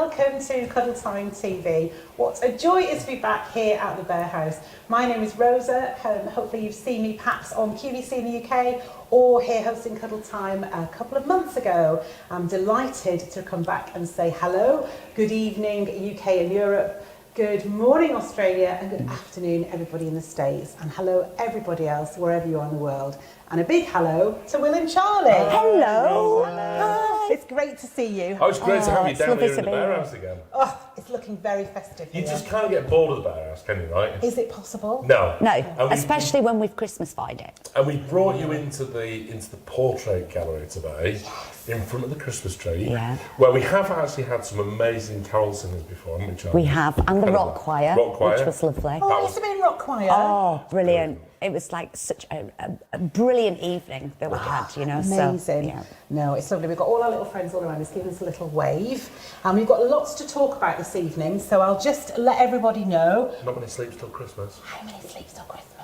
welcome to CuddleTime TV. What a joy it is to be back here at the Bear House. My name is Rosa. Hopefully you've seen me perhaps on QVC in the UK or here hosting CuddleTime a couple of months ago. I'm delighted to come back and say hello, good evening UK and Europe, good morning Australia, and good afternoon everybody in the States, and hello everybody else wherever you are in the world. And a big hello to Will and Charlie. Hello. Hello. It's great to see you. Oh, it's great to have you down here in the Bear House again. Oh, it's looking very festive You here. just can't get bored of the Bear House, can you, right? Is it possible? No. No, And especially when we've Christmas-fied it. And we brought you into the portrait gallery today, in front of the Christmas tree, where we have actually had some amazing carol singers before, haven't we, Charlie? We have, and the rock choir, which was lovely. Oh, I used to be in rock choir. Oh, brilliant. It was like such a brilliant evening that we had, you know. Amazing. So, yeah. No, it's lovely. We've got all our little friends all around us giving us a little wave. And we've got lots to talk about this evening, so I'll just let everybody know. Not many sleeps till Christmas. How many sleeps till Christmas?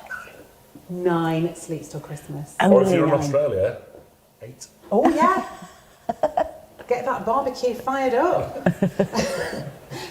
9 sleeps till Christmas. Or if you're in Australia, 8. Oh, yeah. Get that barbecue fired up.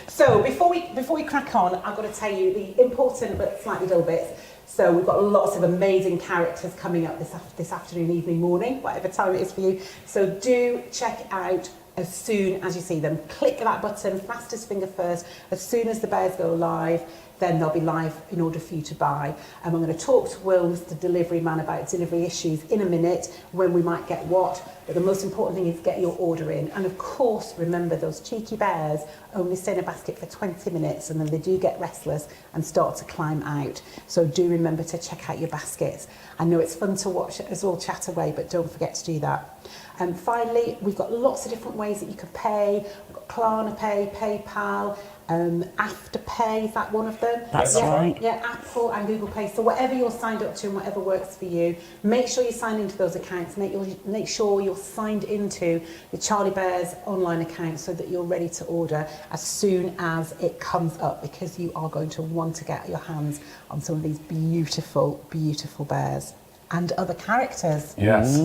So before we crack on, I've got to tell you the important but slightly dull bits. So we've got lots of amazing characters coming up this afternoon, evening, morning, whatever time it is for you. So do check out as soon as you see them. Click that button, fastest finger first. As soon as the bears go live, then they'll be live in order for you to buy. And I'm going to talk to Will, the delivery man, about delivery issues in a minute, when we might get what. But the most important thing is get your order in. And of course, remember, those cheeky bears only stay in a basket for 20 minutes and then they do get restless and start to climb out. So do remember to check out your baskets. I know it's fun to watch us all chat away, but don't forget to do that. And finally, we've got lots of different ways that you can pay. We've got Klarna Pay, PayPal, Afterpay, is that one of them? That's right. Yeah, Apple and Google Pay. So whatever you're signed up to and whatever works for you, make sure you sign into those accounts. Make sure you're signed into the Charlie Bears online account so that you're ready to order as soon as it comes up, because you are going to want to get your hands on some of these beautiful, beautiful bears and other characters. Yes.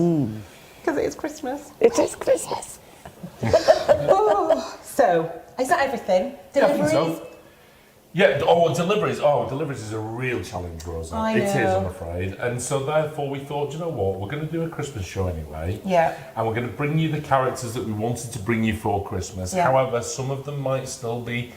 Because it is Christmas. It is Christmas. Oh, so, is that everything? Deliveries? Yeah, I think so. Yeah, deliveries is a real challenge for us. I know. It is, I'm afraid. And so therefore we thought, you know what, we're going to do a Christmas show anyway. Yeah. And we're going to bring you the characters that we wanted to bring you for Christmas. Yeah. However, some of them might still be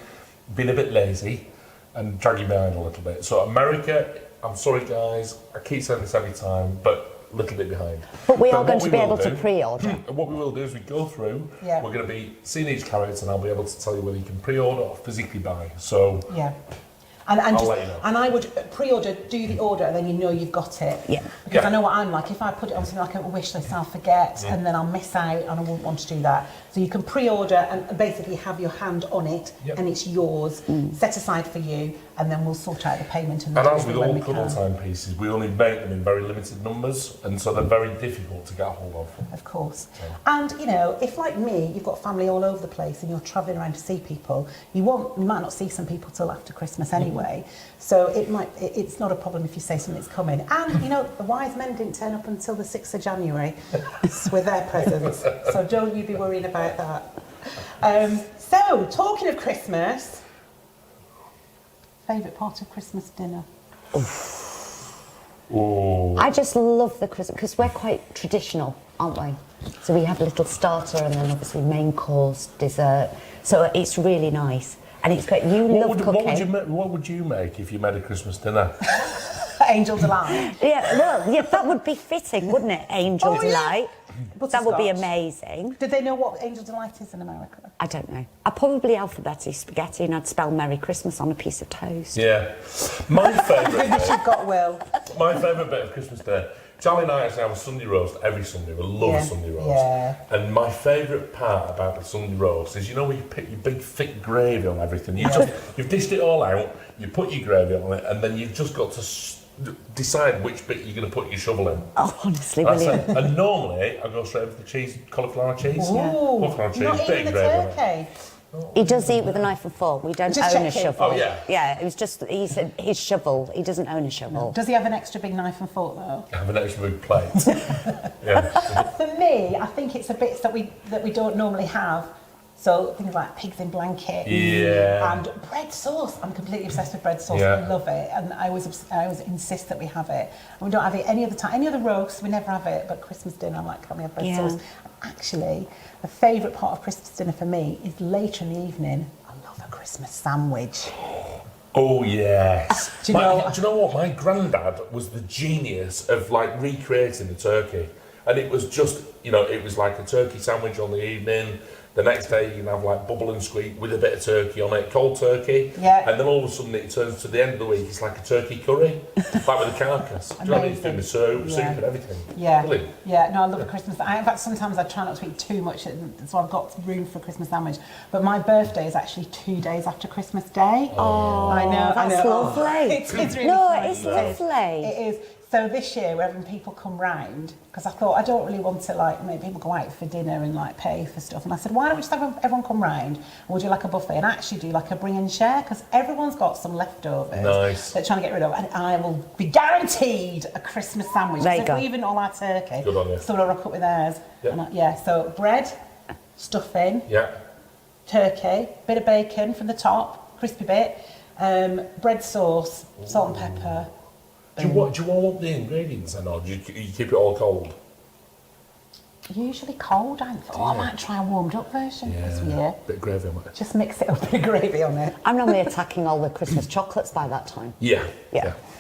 being a bit lazy and dragging behind a little bit. So America, I'm sorry guys, I keep saying this every time, but a little bit behind. But we are going to be able to pre-order. What we will do is we go through, Yeah. we're going to be seeing each character and I'll be able to tell you whether you can pre-order or physically buy. So Yeah. And I'll just, let you know. and I would pre-order, do the order, and then you know you've got it. Yeah. Because Yeah. I know what I'm like. If I put it on something like a wish list, I'll forget, and then I'll miss out, and I wouldn't want to do that. So you can pre-order and basically have your hand on it, Yep. and it's yours, set aside for you, and then we'll sort out the payment and And the as with delivery all when we can. CuddleTime pieces, we only make them in very limited numbers, and so they're very difficult to get a hold of. Of course. And, you know, if like me, you've got family all over the place and you're travelling around to see people, you might not see some people till after Christmas anyway. So it's not a problem if you say something's coming. And, you know, the wise men didn't turn up until the 6th of January with their presents. So don't you be worrying about that. So, talking of Christmas, favourite part of Christmas dinner? Oh. I just love the Christmas, because we're quite traditional, aren't we? So we have a little starter and then obviously main course, dessert. So it's really nice. And it's great. You love cooking. What would you make if you made a Christmas dinner? Angel Delight. Yeah, well, yeah, that would be fitting, wouldn't it? Angel Oh, yeah. Delight. That would be Butterscotch. amazing. Did they know what Angel Delight is in America? I don't know. I'd probably alphabetic spaghetti and I'd spell Merry Christmas on a piece of toast. Yeah. My favourite Goodness, you've got Will. bit of Christmas dinner. Charlie and I actually have a Sunday roast every Sunday. We love a Sunday roast. Yeah. And my favourite part about the Sunday roast is, you know, when you put your big thick gravy on everything. You've dished it all out, you put your gravy on it, and then you've just got to decide which bit you're going to put your shovel in. Oh, honestly, That's brilliant. it. And normally I go straight with the cheese, cauliflower cheese. Ooh, Cauliflower cheese, not bit even of the gravy on it. turkey. He does eat with a knife and fork. We don't Just own a checking. shovel. Oh, yeah. Yeah, it was just, he said his shovel. He doesn't own a shovel. Does he have an extra big knife and fork though? I have an extra big plate. Yeah. For me, I think it's the bits that we don't normally have. So things like pigs in blankets and bread sauce. I'm completely obsessed with bread sauce. I love it, and I always insist that we have it. And we don't have it any other time. Any other roast, we never have it. But Christmas dinner, I'm like, can we have bread sauce? And actually, the favourite part of Christmas dinner for me is later in the evening. I love a Christmas sandwich. Oh yes. Do you know what? My granddad was the genius of like recreating the turkey, and it was just, it was like a turkey sandwich on the evening. The next day you can have like bubble and squeak with a bit of turkey on it, cold turkey. Yeah. And then all of a sudden it turns to the end of the week, it's like a turkey curry, like with a carcass. Do you know what I mean? It's doing the soup and everything. Yeah. Brilliant. Yeah, no, I love a Christmas. In fact, sometimes I try not to eat too much, so I've got room for a Christmas sandwich. But my birthday is actually 2 days after Christmas Day. Oh, I know. That's lovely. It's really nice. It's lovely. It is. So this year we're having people come round, because I thought I don't really want to like make people go out for dinner and like pay for stuff. And I said, why don't we just have everyone come round and we'll do like a buffet and actually do like a bring and share, because everyone's got some leftovers they're trying to get rid of, and I will be guaranteed a Christmas sandwich. So if we even all our turkey, so we'll rock up with theirs. And so bread, stuffing, turkey, bit of bacon from the top, crispy bit, bread sauce, salt and pepper. Do you want the ingredients then, or do you keep it all cold? Usually cold. I might try a warmed up version this year. Bit of gravy on it. Just mix it up, bit of gravy on it. I'm normally attacking all the Christmas chocolates by that time. Yeah.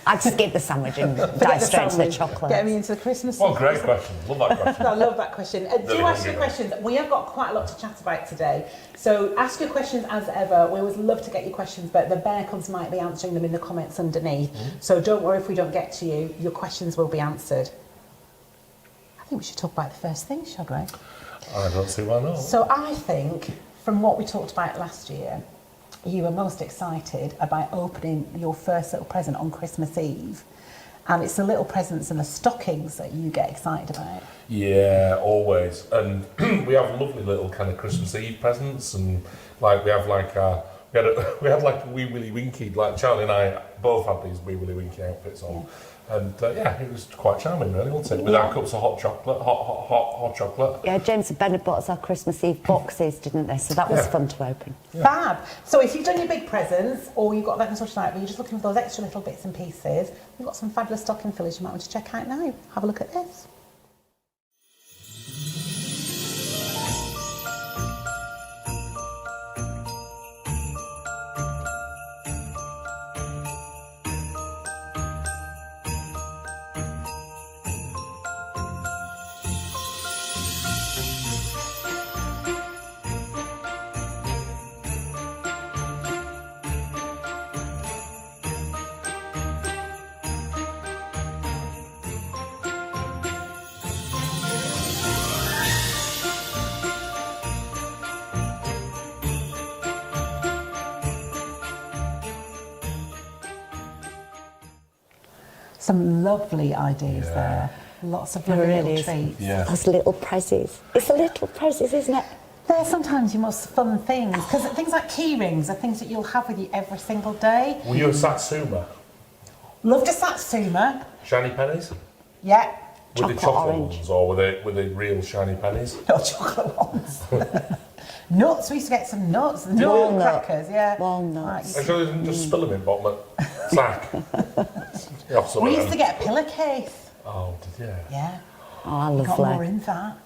I'd skip the sandwich and dive straight to the chocolate. Get me into the Christmas. Oh, great question. Love that question. I love that question. Do ask your questions. We have got quite a lot to chat about today. So ask your questions as ever. We always love to get your questions, but the Bear Cubs might be answering them in the comments underneath. So don't worry if we don't get to you. Your questions will be answered. I think we should talk about the first thing, shall we? I don't see why not. So I think, from what we talked about last year, you were most excited about opening your first little present on Christmas Eve. And it's the little presents and the stockings that you get excited about. Yeah, always. And we have lovely little kind of Christmas Eve presents, and like we have like we had like a Wee Willie Winky, like Charlie and I both had these Wee Willie Winky outfits on. And it was quite charming, really, wasn't it? With our cups of hot chocolate, hot chocolate. Yeah, James and Bennett bought us our Christmas Eve boxes, didn't they? So that was fun to open. Yeah. Fab. So if you've done your big presents, or you've got that sort of like, but you're just looking for those extra little bits and pieces, we've got some fabulous stocking fillers you might want to check out now. Have a look at this. Some lovely ideas there. Lots of lovely little treats. Yeah. Those little prezzies. It's a little prezzies, isn't it? They're sometimes your most fun things, because things like key rings are things that you'll have with you every single day. Were you a Satsuma? Loved a Satsuma. Shiny pennies? Yeah. Were they chocolate ones, or were they real shiny pennies? No, chocolate ones. Nuts, we used to get some nuts. Nut crackers, Walnuts. Actually, they didn't just spill them in bottom of sack. We used to get a pillowcase. Oh, did you? Yeah. Oh, lovely. Got more in that.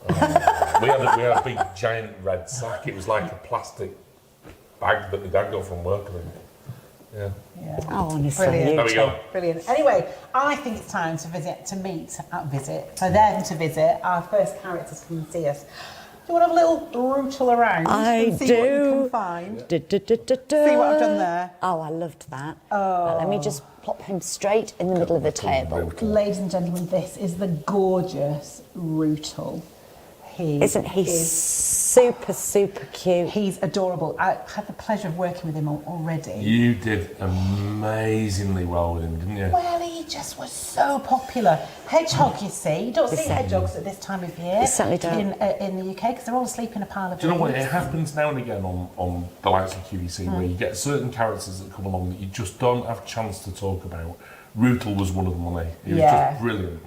We had a big giant red sack. It was like a plastic bag that my dad got from work. Yeah. Oh, honestly. Brilliant. There we go. Brilliant. Anyway, I think it's time to for them to visit our first characters come and see us. Do you want to have a little rootle around and see what you can find? See what I've done there? Oh, I loved that. Right, let me just plop him straight in the middle of the table. Ladies and gentlemen, this is the gorgeous Rootle. Isn't he super, super cute? He's adorable. I had the pleasure of working with him already. You did amazingly well with him, didn't you? Well, he just was so popular. Hedgehog, you see. You don't see hedgehogs at this time of year. You certainly don't. In the UK, because they're all asleep in a pile of Do you know what? It happens now and again on the likes of QVC, where you get certain characters that come along that you just don't have a chance to talk about. Rootle was one of them, wasn't he? He was just brilliant.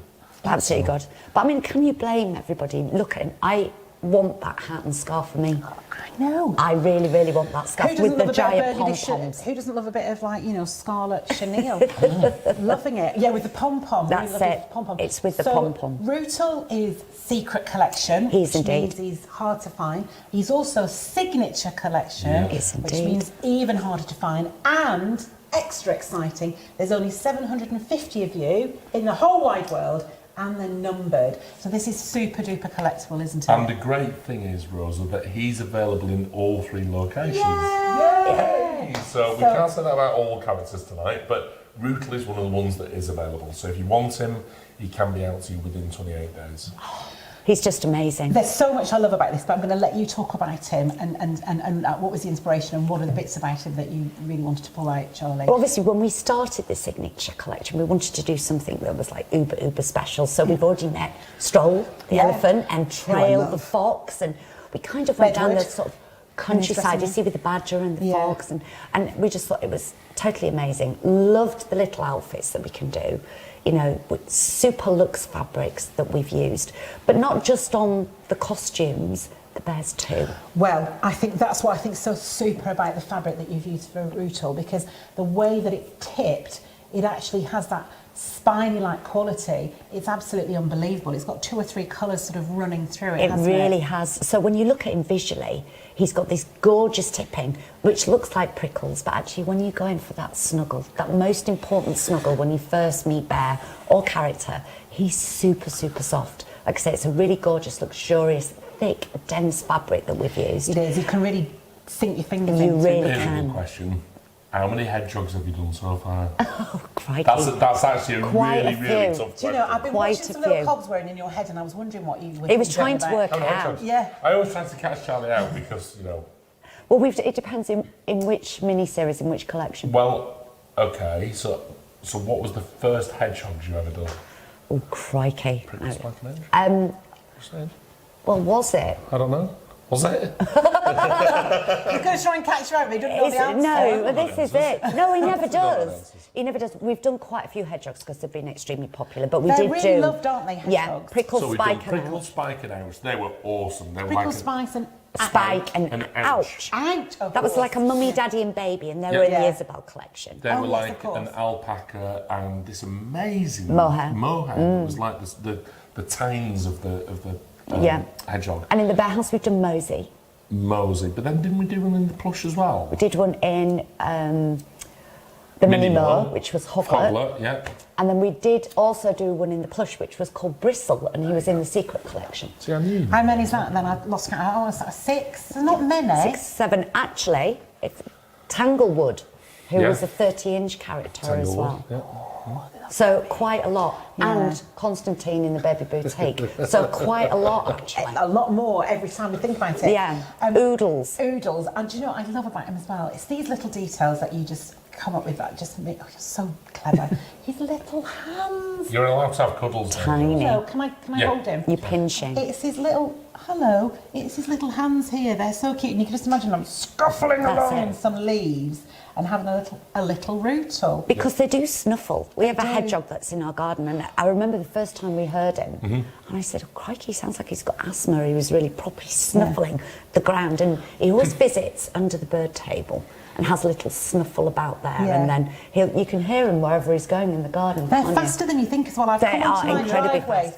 Absolutely good. But I mean, can you blame everybody? Look at him. I want that hat and scarf for me. I know. I really, really want that scarf with the giant pom-poms. Who doesn't love a bit of, like, you know, scarlet chenille? Loving it. Yeah, with the pom-pom. That's it. Pom-pom. It's with the pom-pom. Rootle is secret collection. He's which indeed. means he's hard to find. He's also signature collection, Yes, which indeed. means even harder to find. And extra exciting, there's only 750 of you in the whole wide world, and they're numbered. So this is super duper collectible, isn't it? And the great thing is, Rosa, that he's available in all 3 locations. Yay! Yay! So we can't say that about all characters tonight, but Rootle is one of the ones that is available. So if you want him, he can be out to you within 28 days. He's just amazing. There's so much I love about this, but I'm going to let you talk about him and what was the inspiration and what are the bits about him that you really wanted to pull out, Charlie? Well, obviously, when we started the signature collection, we wanted to do something that was like uber special. So we've already met Stroll, the elephant, and Trail, the fox, and we kind of went down the sort of countryside, you see, with the badger and the fox, and we just thought it was totally amazing. Loved the little outfits that we can do, you know, with super luxe fabrics that we've used, but not just on the costumes, the bears too. Well, I think that's what I think is so super about the fabric that you've used for Rootle, because the way that it tipped, it actually has that spiny-like quality. It's absolutely unbelievable. It's got 2 or 3 colours sort of running through it, It hasn't really has. So when you look at him visually, he's got this gorgeous tipping, which looks like prickles, but actually when you go in for that snuggle, that most important snuggle when you first meet bear or character, he's super, super soft. Like I say, it's a really gorgeous, luxurious, thick, dense fabric that we've used. It is. You can really sink your fingers You into really it. Here's a can. good question. How many hedgehogs have you done so far? Oh, crikey. That's actually a Quite a really, really few. tough Do you know, I've question. been Quite watching a some little few. cobs wearing in your head, and I was wondering what you were He was trying to about. work Oh, no, it out. hedgehogs. Yeah. I always try to catch Charlie out because, you know... Well, it depends in which mini-series, in which collection. Well, okay, so what was the first hedgehogs you ever done? Oh, crikey. Prickle, spike and edge? What's that? Well, was it? I don't know. Was it? He's going to try and catch you out, but he doesn't know the answer. No, well, this is it. No, he never don't know does. answers. He never does. We've done quite a few hedgehogs because they've been extremely popular, but we They're did really do... loved, aren't they, Yeah, hedgehogs? prickle, So we've done spike and prickle, ouch. spike and ouch. They were awesome. They were Prickle, like spikes and... Spike and And ouch. ouch. Out, of That was course. like a mummy, daddy and baby, and they Yeah. were in Yeah. the Isabel collection. They Oh, were yes, like of course. an alpaca and this amazing Mohair. It was like the tines of the Yeah. hedgehog. And in the bear house, we've done Mosey. Mosey. But then didn't we do one in the plush as well? We did one in the Mini Mo, which was Hoglet. Hoglet, yeah. And then we did also do one in the plush, which was called Bristle, and he was in the secret collection. See, I knew. How many is that then? I lost count. Oh, it's like 6. There's not many. 6, 7. Actually, it's Tanglewood, who Yeah. was a 30-inch character as well. Yeah. So quite a lot. Yeah. And Constantine in the Baby Boutique. So quite a lot, actually. A lot more every time we think about it. Yeah. Oodles. Oodles. And do you know what I love about him as well? It's these little details that you just come up with that just make... Oh, you're so clever. His little hands. You're allowed to have cuddles. Tiny. No, can I Yeah. hold him? You're pinching. It's his little... Hello. It's his little hands here. They're so cute. And you can just imagine them scuffling That's along it. in some leaves and having a little Rootle. Because they do snuffle. We have a do. hedgehog that's in our garden, and I remember the first time we heard him, Mm-hmm. and I said, oh, crikey, he sounds like he's got asthma. He was really properly snuffling the ground, and he always visits under the bird table and has a little snuffle about there, Yeah. and then you can hear him wherever he's going in the garden. They're can't you? faster than you think as well. I've They come are onto my incredibly driveway fast.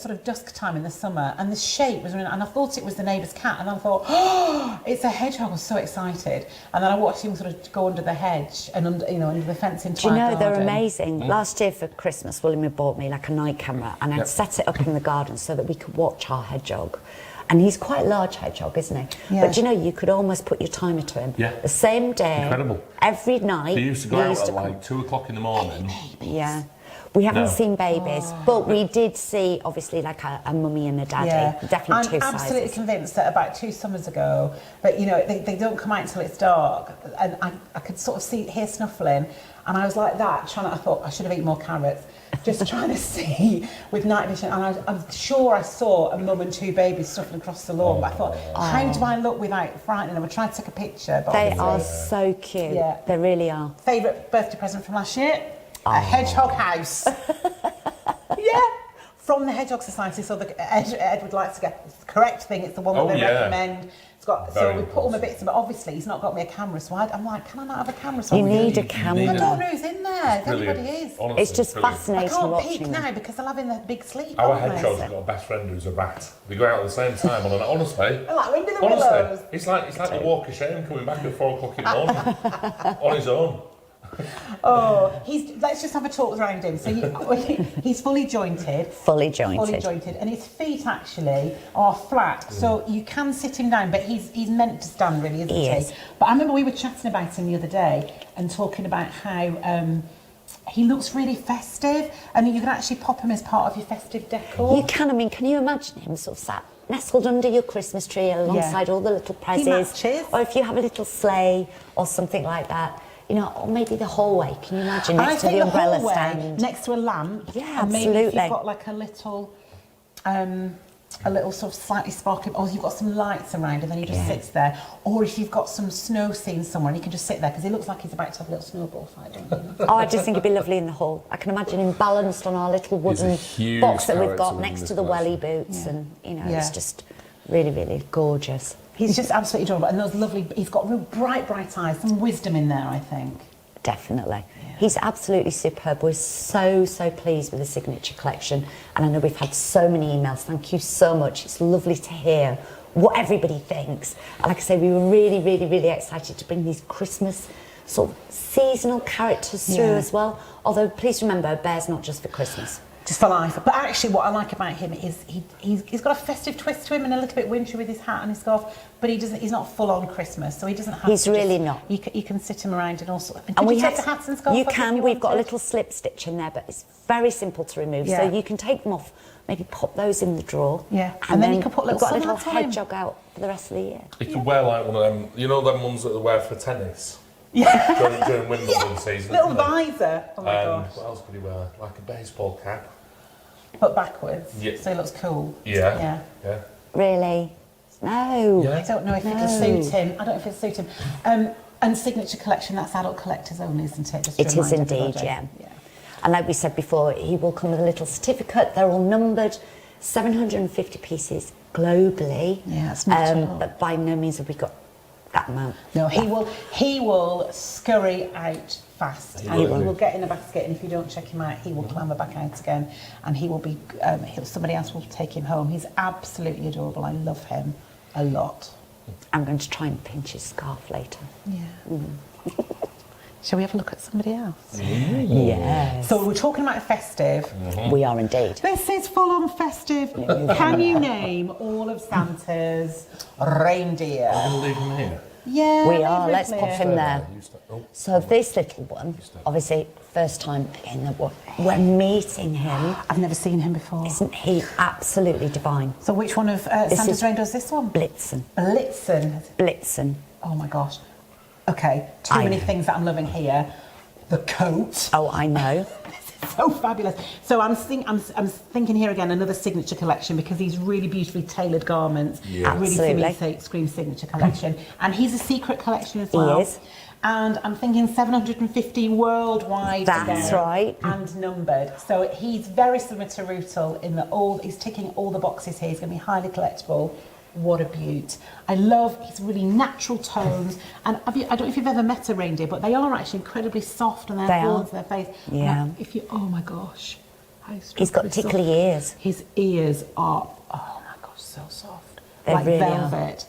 sort of dusk time in the summer, and the shape was, and I thought it was the neighbour's cat, and I thought, oh, it's a hedgehog. I was so excited, and then I watched him sort of go under the hedge and under the fence into Do you our know, they're garden. amazing. Last year for Christmas, William had bought me like a night camera, and I'd Yep. set it up in the garden so that we could watch our hedgehog. And he's quite a large hedgehog, isn't he? Yeah. But you know, you could almost put your timer to him. Yeah. The same day. Incredible. Every night. They used to go out at come. like 2 o'clock in the morning. Yeah. We haven't No. seen babies, but we did see, obviously, like a mummy and a daddy. Yeah, Definitely two I'm absolutely sizes. convinced that about 2 summers ago, but you know, they don't come out until it's dark, and I could sort of hear snuffling, and I was like that, I thought I should have eaten more carrots, just trying to see with night vision, and I'm sure I saw a mum and 2 babies snuffling across the lawn, but I thought, how do I look without frightening them? I tried to take a picture, but They obviously... are so cute. Yeah. They really are. Favourite birthday present from last year? A hedgehog house. Yeah. From the Hedgehog Society, so Edward likes to get correct thing. It's the one that they yeah. recommend. It's got, so we put all my bits in, but obviously he's not got me a camera, so I'm like, can I not have a camera? So You need a I camera. don't know who's in there, if Brilliant. anybody is. Honestly, It's just brilliant. I fascinating can't watching peek them. now because I'll have in the big sleep. Our aren't I? hedgehog's got a best friend who's a rat. They go out at the same time on an honestly. I like Wind in the Willows. It's like the walk of shame coming back at 4 o'clock in the morning on his own. Oh, let's just have a talk around him. So he's fully jointed. Fully jointed. Fully jointed, and his feet actually are flat, so you can sit him down, but he's meant to stand, really, isn't he? Is. But I remember we were chatting about him the other day and talking about how he looks really festive, and you can actually pop him as part of your festive decor. You can, I mean, can you imagine him sort of sat nestled under your Christmas tree alongside all the little He prezzies? matches. Or if you have a little sleigh or something like that, you know, or maybe the hallway, can you imagine, And next to the umbrella stand? next to a lamp. Yeah, and maybe if absolutely. you've got like a little sort of slightly sparkling, or you've got some lights around and then he just sits there. Or if you've got some snow scenes somewhere and he can just sit there because he looks like he's about to have a little snowball fight, don't you? Oh, I just think it'd be lovely in the hall. I can imagine him balanced on our little wooden huge box that we've character got within next this to the place. welly boots, and you know, Yeah. it's just really, really gorgeous. He's just absolutely adorable, and those lovely. He's got real bright eyes, some wisdom in there, I think. Definitely. He's absolutely superb. We're so pleased with the signature collection, and I know we've had so many emails. Thank you so much. It's lovely to hear what everybody thinks. And like I say, we were really excited to bring these Christmas sort of seasonal characters through as well. Although please remember, Bear's not just for Christmas. Just for life. But actually, what I like about him is he's got a festive twist to him and a little bit wintry with his hat and his scarf. But he's not full on Christmas, so he doesn't have. He's to really just, not. You can sit him around and also. And we take have the hats and scarf. You off if can. you We've got a wanted? little slip stitch in there, but it's very simple to remove. Yeah. So you can take them off, maybe pop those in the drawer. Yeah. And then you can put we've little got a little sun hats on him. hedgehog out for the rest of the year. You could wear like one of them, you know them ones that they wear for tennis? Yeah. During Wimbledon season. Little isn't it? visor. Oh my gosh. What else could he wear? Like a baseball cap. But backwards. Yeah. So he looks cool. Yeah. Really? No. Yeah. I don't know if it'll suit him. I don't know if it'll suit him. And signature collection, that's adult collectors only, isn't it? Just to It is remind indeed, everybody. yeah. And like we said before, he will come with a little certificate. They're all numbered, 750 pieces globally. Yeah, that's not a lot. But by no means have we got that amount. No, he will scurry out fast, and he will get in a basket. And if you don't check him out, he will clamber back out again, and he will be. Somebody else will take him home. He's absolutely adorable. I love him a lot. I'm going to try and pinch his scarf later. Yeah. Shall we have a look at somebody else? Yes. So we're talking about Festive. We are indeed. This is full-on Festive. Can you name all of Santa's reindeer? I'm going to leave him here. Yeah, We leave are. Rootle Let's pop here. him there. So this little one, obviously, first time in the we're meeting him. I've never seen him before. Isn't he absolutely divine? So which one of Santa's is reindeer is this one? Blitzen. Blitzen. Blitzen. Oh my gosh. Okay, too I many know. things that I'm loving here. The coat. Oh, I know. So fabulous. So I'm thinking here again, another signature collection, because these really beautifully tailored garments Yeah. really Absolutely. scream signature collection. And he's a secret collection as well. He is. And I'm thinking 750 worldwide That's again, right. and numbered. So he's very similar to Rootle in that he's ticking all the boxes here. He's going to be highly collectible. What a beaut. I love his really natural tones. And I don't know if you've ever met a reindeer, but they are actually incredibly soft on their They horns, are. their face. Yeah. Oh my gosh. How He's got soft. tickly ears. His ears are, oh my gosh, so soft. They like really are. velvet.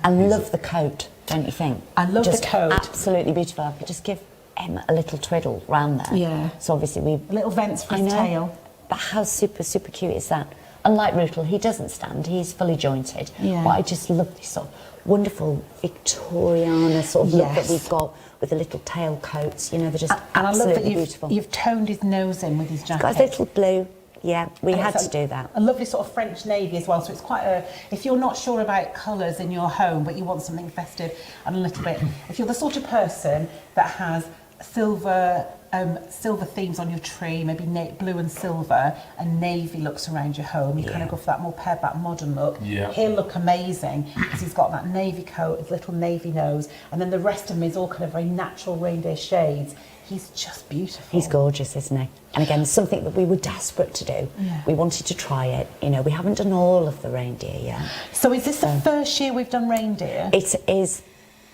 And love the coat, don't you think? I love the Just coat. Absolutely beautiful. I could just give Em a little twiddle round there. Yeah. So obviously we Little vents for I his know, tail. But how super cute is that? Unlike Rootle, he doesn't stand, he's fully jointed. Yeah. But I just love this sort of wonderful Victoriana sort of look that Yes. we've got with the little tail coats. You know, they're just And I love absolutely that beautiful. you've toned his nose in with his jacket. Got a little blue. Yeah, we And had it's to do that. A lovely sort of French navy as well. So it's quite a. If you're not sure about colours in your home, but you want something festive and a little bit. If you're the sort of person that has silver silver themes on your tree, maybe blue and silver, and navy looks around your home. You kind of go for that more pared back modern look. Yeah. He'll look amazing because he's got that navy coat, his little navy nose, and then the rest of him is all kind of very natural reindeer shades. He's just beautiful. He's gorgeous, isn't he? And again, something that we were desperate to do. Yeah. We wanted to try it. You know, we haven't done all of the reindeer yet. So is this the first year we've done reindeer? It is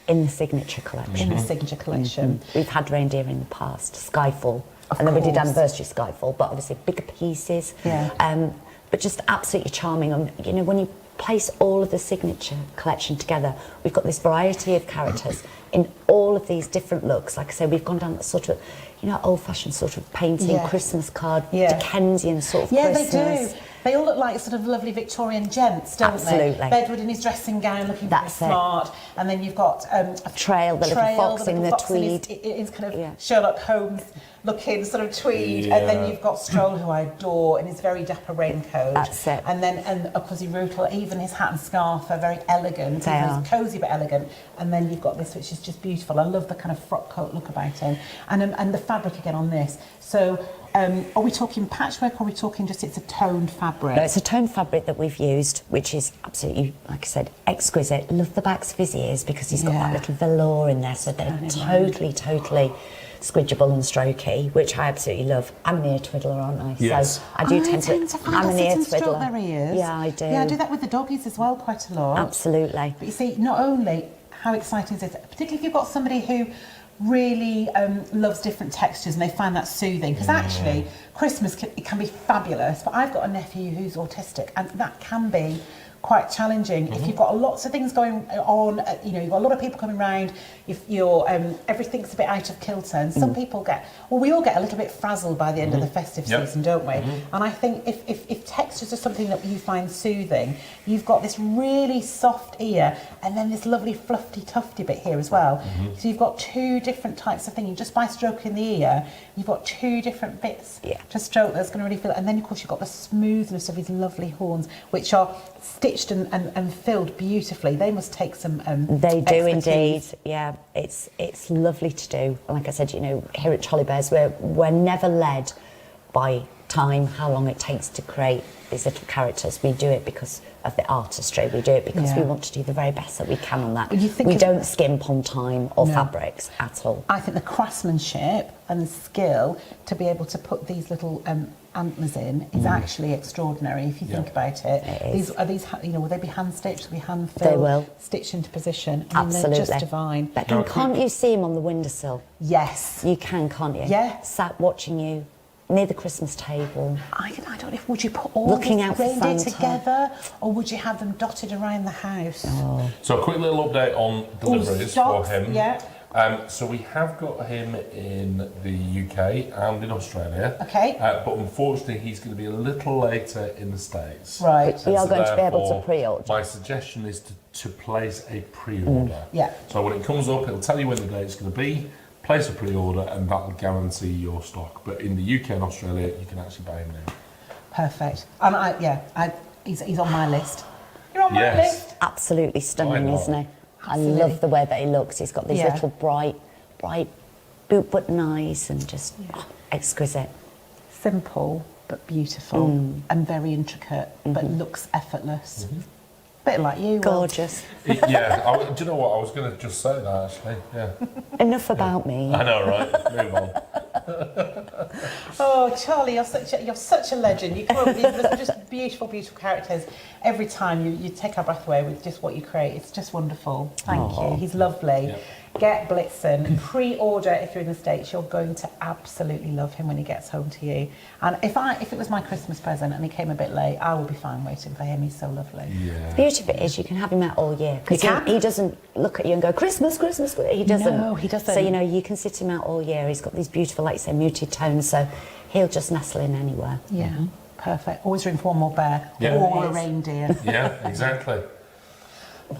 in the signature collection. In the signature collection. We've had reindeer in the past, Skyfall, and then we did anniversary Skyfall, but obviously bigger pieces. Yeah. But just absolutely charming. And you know, when you place all of the signature collection together, we've got this variety of characters in all of these different looks. Like I say, we've gone down that sort of, you know, old-fashioned sort of painting, Christmas card, Dickensian sort of Christmas. They do. They all look like sort of lovely Victorian gents, don't Absolutely. they? Bedwood in his dressing gown, looking very smart. And then you've got a Trail, the little fox in the tweed. His kind of Sherlock Holmes looking sort of tweed. And then you've got Stroll, who I adore, in his very dapper raincoat. That's it. And then of course Rootle, even his hat and scarf are very elegant. They are. Cosy but elegant. And then you've got this, which is just beautiful. I love the kind of frock coat look about him. And the fabric again on this. So are we talking patchwork, or are we talking just it's a toned fabric? No, it's a toned fabric that we've used, which is absolutely, like I said, exquisite. Love the backs of his ears because he's got that little velour in there, so they're totally squidgeable and strokey, which I absolutely love. I'm an ear twiddler, aren't I? Yes. So I do tend to find I'm I an sit ear and stroke twiddler. their ears. Yeah, I do. Yeah, I do that with the doggies as well quite a lot. Absolutely. But you see, not only how exciting is it, particularly if you've got somebody who really loves different textures and they find that soothing, because actually Christmas it can be fabulous, but I've got a nephew who's autistic and that can be quite challenging if you've got lots of things going on. You know, you've got a lot of people coming round. If you're everything's a bit out of kilter, and some people we all get a little bit frazzled by the end of the festive season, don't we? And I think if textures are something that you find soothing, you've got this really soft ear and then this lovely fluffy tufty bit here as well. So you've got two different types of thing. Just by stroking the ear, you've got two different bits to stroke that's going to really feel it. And then of course you've got the smoothness of his lovely horns, which are stitched and filled beautifully. They must take some they do expertise. indeed. Yeah, it's lovely to do. Like I said, you know, here at Cholly Bears, we're never led by time, how long it takes to create these little characters. We do it because of the artistry. We do it because we want to do the very best that we can on that. We don't skimp on time or fabrics at all. I think the craftsmanship and the skill to be able to put these little antlers in is actually extraordinary if you think about it. These you know, will they be hand stitched? Will they be hand filled? They will. Stitched into position. I mean, Absolutely. they're just divine. But can't you see him on the windowsill? Yes. You can, can't you? Yeah. Sat watching you near the Christmas table. I don't know, would you put all Looking these out for reindeer Santa. together, or would you have them dotted around the house? So a quick little update on deliveries stocks, for him. yeah. So we have got him in the UK and in Australia. Okay. But unfortunately, he's going to be a little later in the States. Right. We are going to be able to therefore, pre-order. My suggestion is to place a pre-order. Yeah. So when it comes up, it'll tell you when the date's going to be. Place a pre-order, and that'll guarantee your stock. But in the UK and Australia, you can actually buy him now. Perfect. And he's on my list. You're on my Yes. list. Absolutely stunning, Why not? isn't he? Absolutely. I love the way that he looks. He's got these Yeah. little bright boot button eyes and just exquisite. Simple but beautiful and very intricate, but looks effortless. Bit like you. Will. Gorgeous. Do you know what? I was going to just say that actually. Yeah. Enough about me. I know, right? Move on. Oh, Charlie, you're such a legend. You come up with these just beautiful characters. Every time you take our breath away with just what you create. It's just wonderful. Thank you. He's lovely. Yeah. Get Blitzen. Pre-order if you're in the States. You're going to absolutely love him when he gets home to you. And if it was my Christmas present and he came a bit late, I will be fine waiting for him. He's so lovely. Yeah. The beauty of it is you can have him out all year. Because he doesn't look at you and go, Christmas, Christmas. He doesn't. No, he doesn't. So, you know, you can sit him out all year. He's got these beautiful, like you say, muted tones. So he'll just nestle in anywhere. Yeah, perfect. Always room for one more bear Yeah. or a reindeer. Yeah, exactly.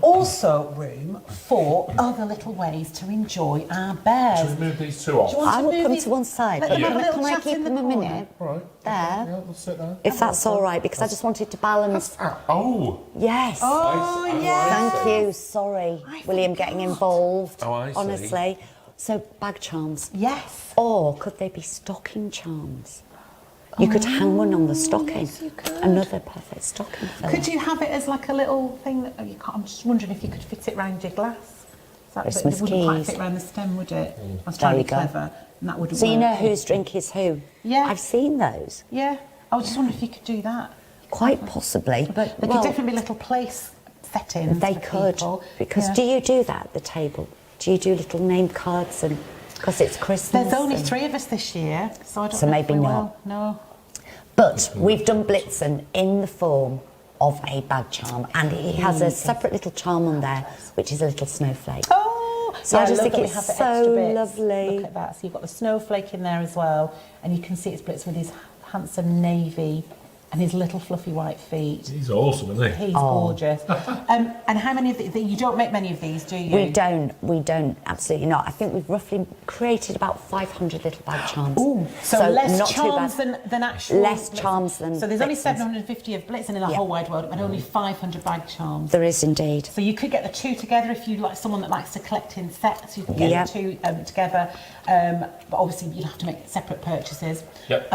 Also room for other little ways to enjoy our bears. Should we move these two off? Do you want I to will move put them these- to one side. Let them have a little Can I chat keep in the them a corner. minute? Right. There. Yeah, let's sit there. If that's all right, because I just wanted to balance. Oh. Yes. Oh, I yes. Thank you. Sorry, William, getting involved. Oh, I see. Honestly, So bag charms. Yes. Or could they be stocking charms? You could hang one on the stocking. Yes, you could. Another perfect stocking filler. Could you have it as like a little thing that you can't? I'm just wondering if you could fit it round your glass. Christmas it wouldn't quite keys. fit round the stem, would it? I was There trying you to be go. clever, and that wouldn't So work. you know whose drink is who? Yeah. I've seen those. Yeah. I was just wondering if you could do that. Quite possibly. But there could definitely be little place settings. They for could. people. Because Yeah. do you do that at the table? Do you do little name cards and because it's Christmas? There's only and- 3 of us this year, so I don't So know maybe if we not. will. No. But we've done Blitzen in the form of a bag charm, and he has a separate little charm on there, which is a little snowflake. Oh, So I just love think that we it's have the so extra bits. lovely. Look at that. So you've got the snowflake in there as well, and you can see it's Blitz with his handsome navy and his little fluffy white feet. He's awesome, isn't he? He's gorgeous. And how many of you don't make many of these, do you? We don't, absolutely not. I think we've roughly created about 500 little bag charms. Ooh, so less not too charms bad. than actual. Less Blitzen. charms than So there's only Blitzens. 750 of Blitzen in the whole wide world, but only 500 bag charms. There is indeed. So you could get the 2 together if you like someone that likes to collect in sets. You could get Yep. the 2 together, but obviously you'd have to make separate purchases. Yep.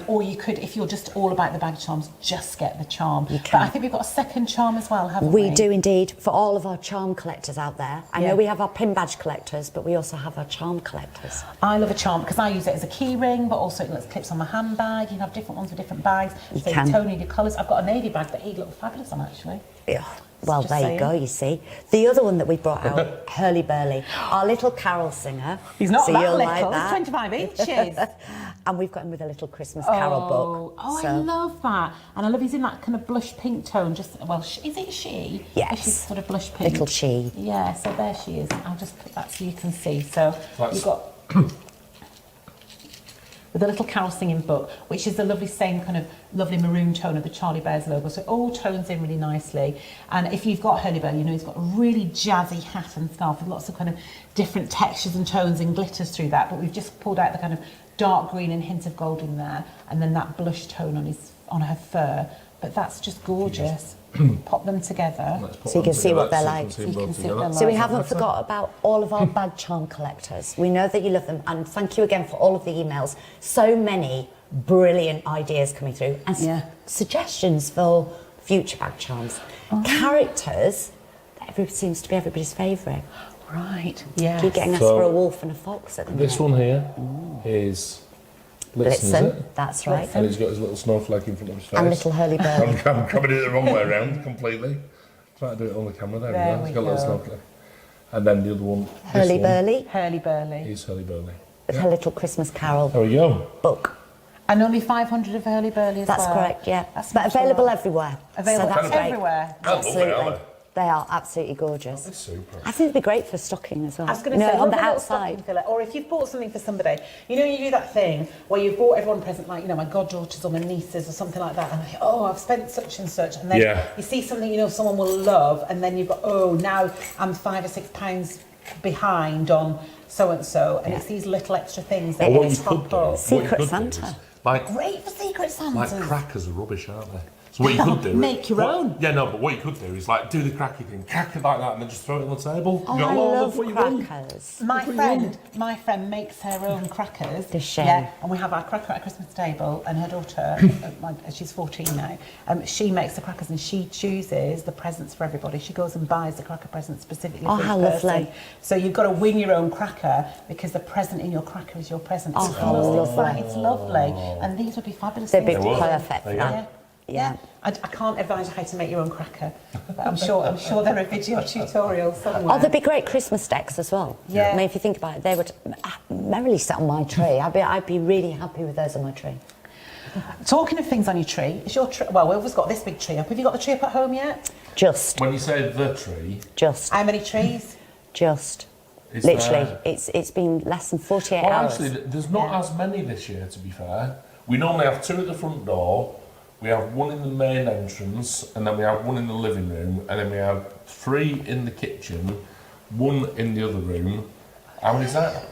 Or you could, if you're just all about the bag charms, just get the charm. You But can. I think we've got a second charm as well, haven't we? We do indeed, for all of our charm collectors out there. I Yeah. know we have our pin badge collectors, but we also have our charm collectors. I love a charm because I use it as a key ring, but also it clips on my handbag. You can have different ones with different bags. You So can. tone in your colours. I've got a navy bag that he'd look fabulous on actually. Yeah. Well, Just there saying. you go, you see. The other one that we brought out, Hurly Burly, our little carol singer. He's not so that you'll little, like he's that. 25 inches. And we've got him with a little Christmas carol book. Oh, so I love that. And I love he's in that kind of blush pink tone. Just, well, is it she? Yes. She's sort of blush pink. Little she. Yeah, so there she is. I'll just put that so you can see. So That's- you've got with a little carol singing book, which is the lovely same kind of lovely maroon tone of the Charlie Bears logo. So it all tones in really nicely. And if you've got Hurly Burly, you know he's got a really jazzy hat and scarf with lots of kind of different textures and tones and glitters through that. But we've just pulled out the kind of dark green and hint of gold in there, and then that blush tone on her fur. But that's just gorgeous. Pop them together. So you can see what they're like. So you can see what they're So we like. haven't forgot about all of our bag charm collectors. We know that you love them, and thank you again for all of the emails. So many brilliant ideas coming through, and suggestions for future bag charms. Characters that seems to be everybody's favourite. Right. Yeah. Keep getting us So- for a wolf and a fox at the minute. This one here is Blitzen, is Blitzen, it? that's right. And he's got his little snowflake in front of his face. And little Hurly Burly. I'm coming in it the wrong way around completely. Try to do it on the camera. There, There we go. we He's got a little go. snowflake. And then the other one. this Hurly one, Burly Hurly Burly. Is Hurly Burly. with her little Christmas carol There we go. book. And only 500 of Hurly Burly as That's well. correct, yeah. That's But not so available bad. everywhere. Available so that's great. everywhere. They're lovely, Absolutely. aren't They are absolutely gorgeous. They're super. I think it'd be great for stocking as well. I was going to say, on love the a little outside. stocking filler, or if you've bought something for somebody, you know, you do that thing where you've bought everyone a present, like, you know, my goddaughters or my nieces or something like that, and they, oh, I've spent such and such, and then you see something you know someone will love, and then you've got, oh, now I'm £5 or £6 behind on so and so, and it's these little extra things that Or what you just could pop do, up. what you Secret could do Santa. is, like Great for Secret Santas. Like crackers are rubbish, aren't they? So what you could do... Make your own. Yeah, no, but what you could do is like do the cracky thing, crack it like that, and then just throw it on the table. Oh, You go, I "Oh, love look what you won." crackers. My friend makes her own crackers. Does she? Yeah, and we have our cracker at Christmas table, and her daughter, she's 14 now, she makes the crackers and she chooses the presents for everybody. She goes and buys the cracker presents specifically Oh, for each how person. lovely. So you've got to win your own cracker because the present in your cracker is your present. Oh, It's how lovely. It's lovely. And these would be fabulous. They'd be things to do. perfect for There you go. that. Yeah. I can't advise you how to make your own cracker, but I'm sure there are video tutorials somewhere. Oh, there'd be great Christmas decks as well. Yeah. I mean, if you think about it, they would merrily sit on my tree. I'd be really happy with those on my tree. Talking of things on your tree, is your tree? Well, we've always got this big tree up. Have you got the tree up at home yet? Just, When you say the tree, How many trees? just. is Literally, there... it's been less than 48 Well, hours. actually, there's not as many this year, to be fair. We normally have 2 at the front door, we have 1 in the main entrance, and then we have 1 in the living room, and then we have 3 in the kitchen, 1 in the other room. How many is that?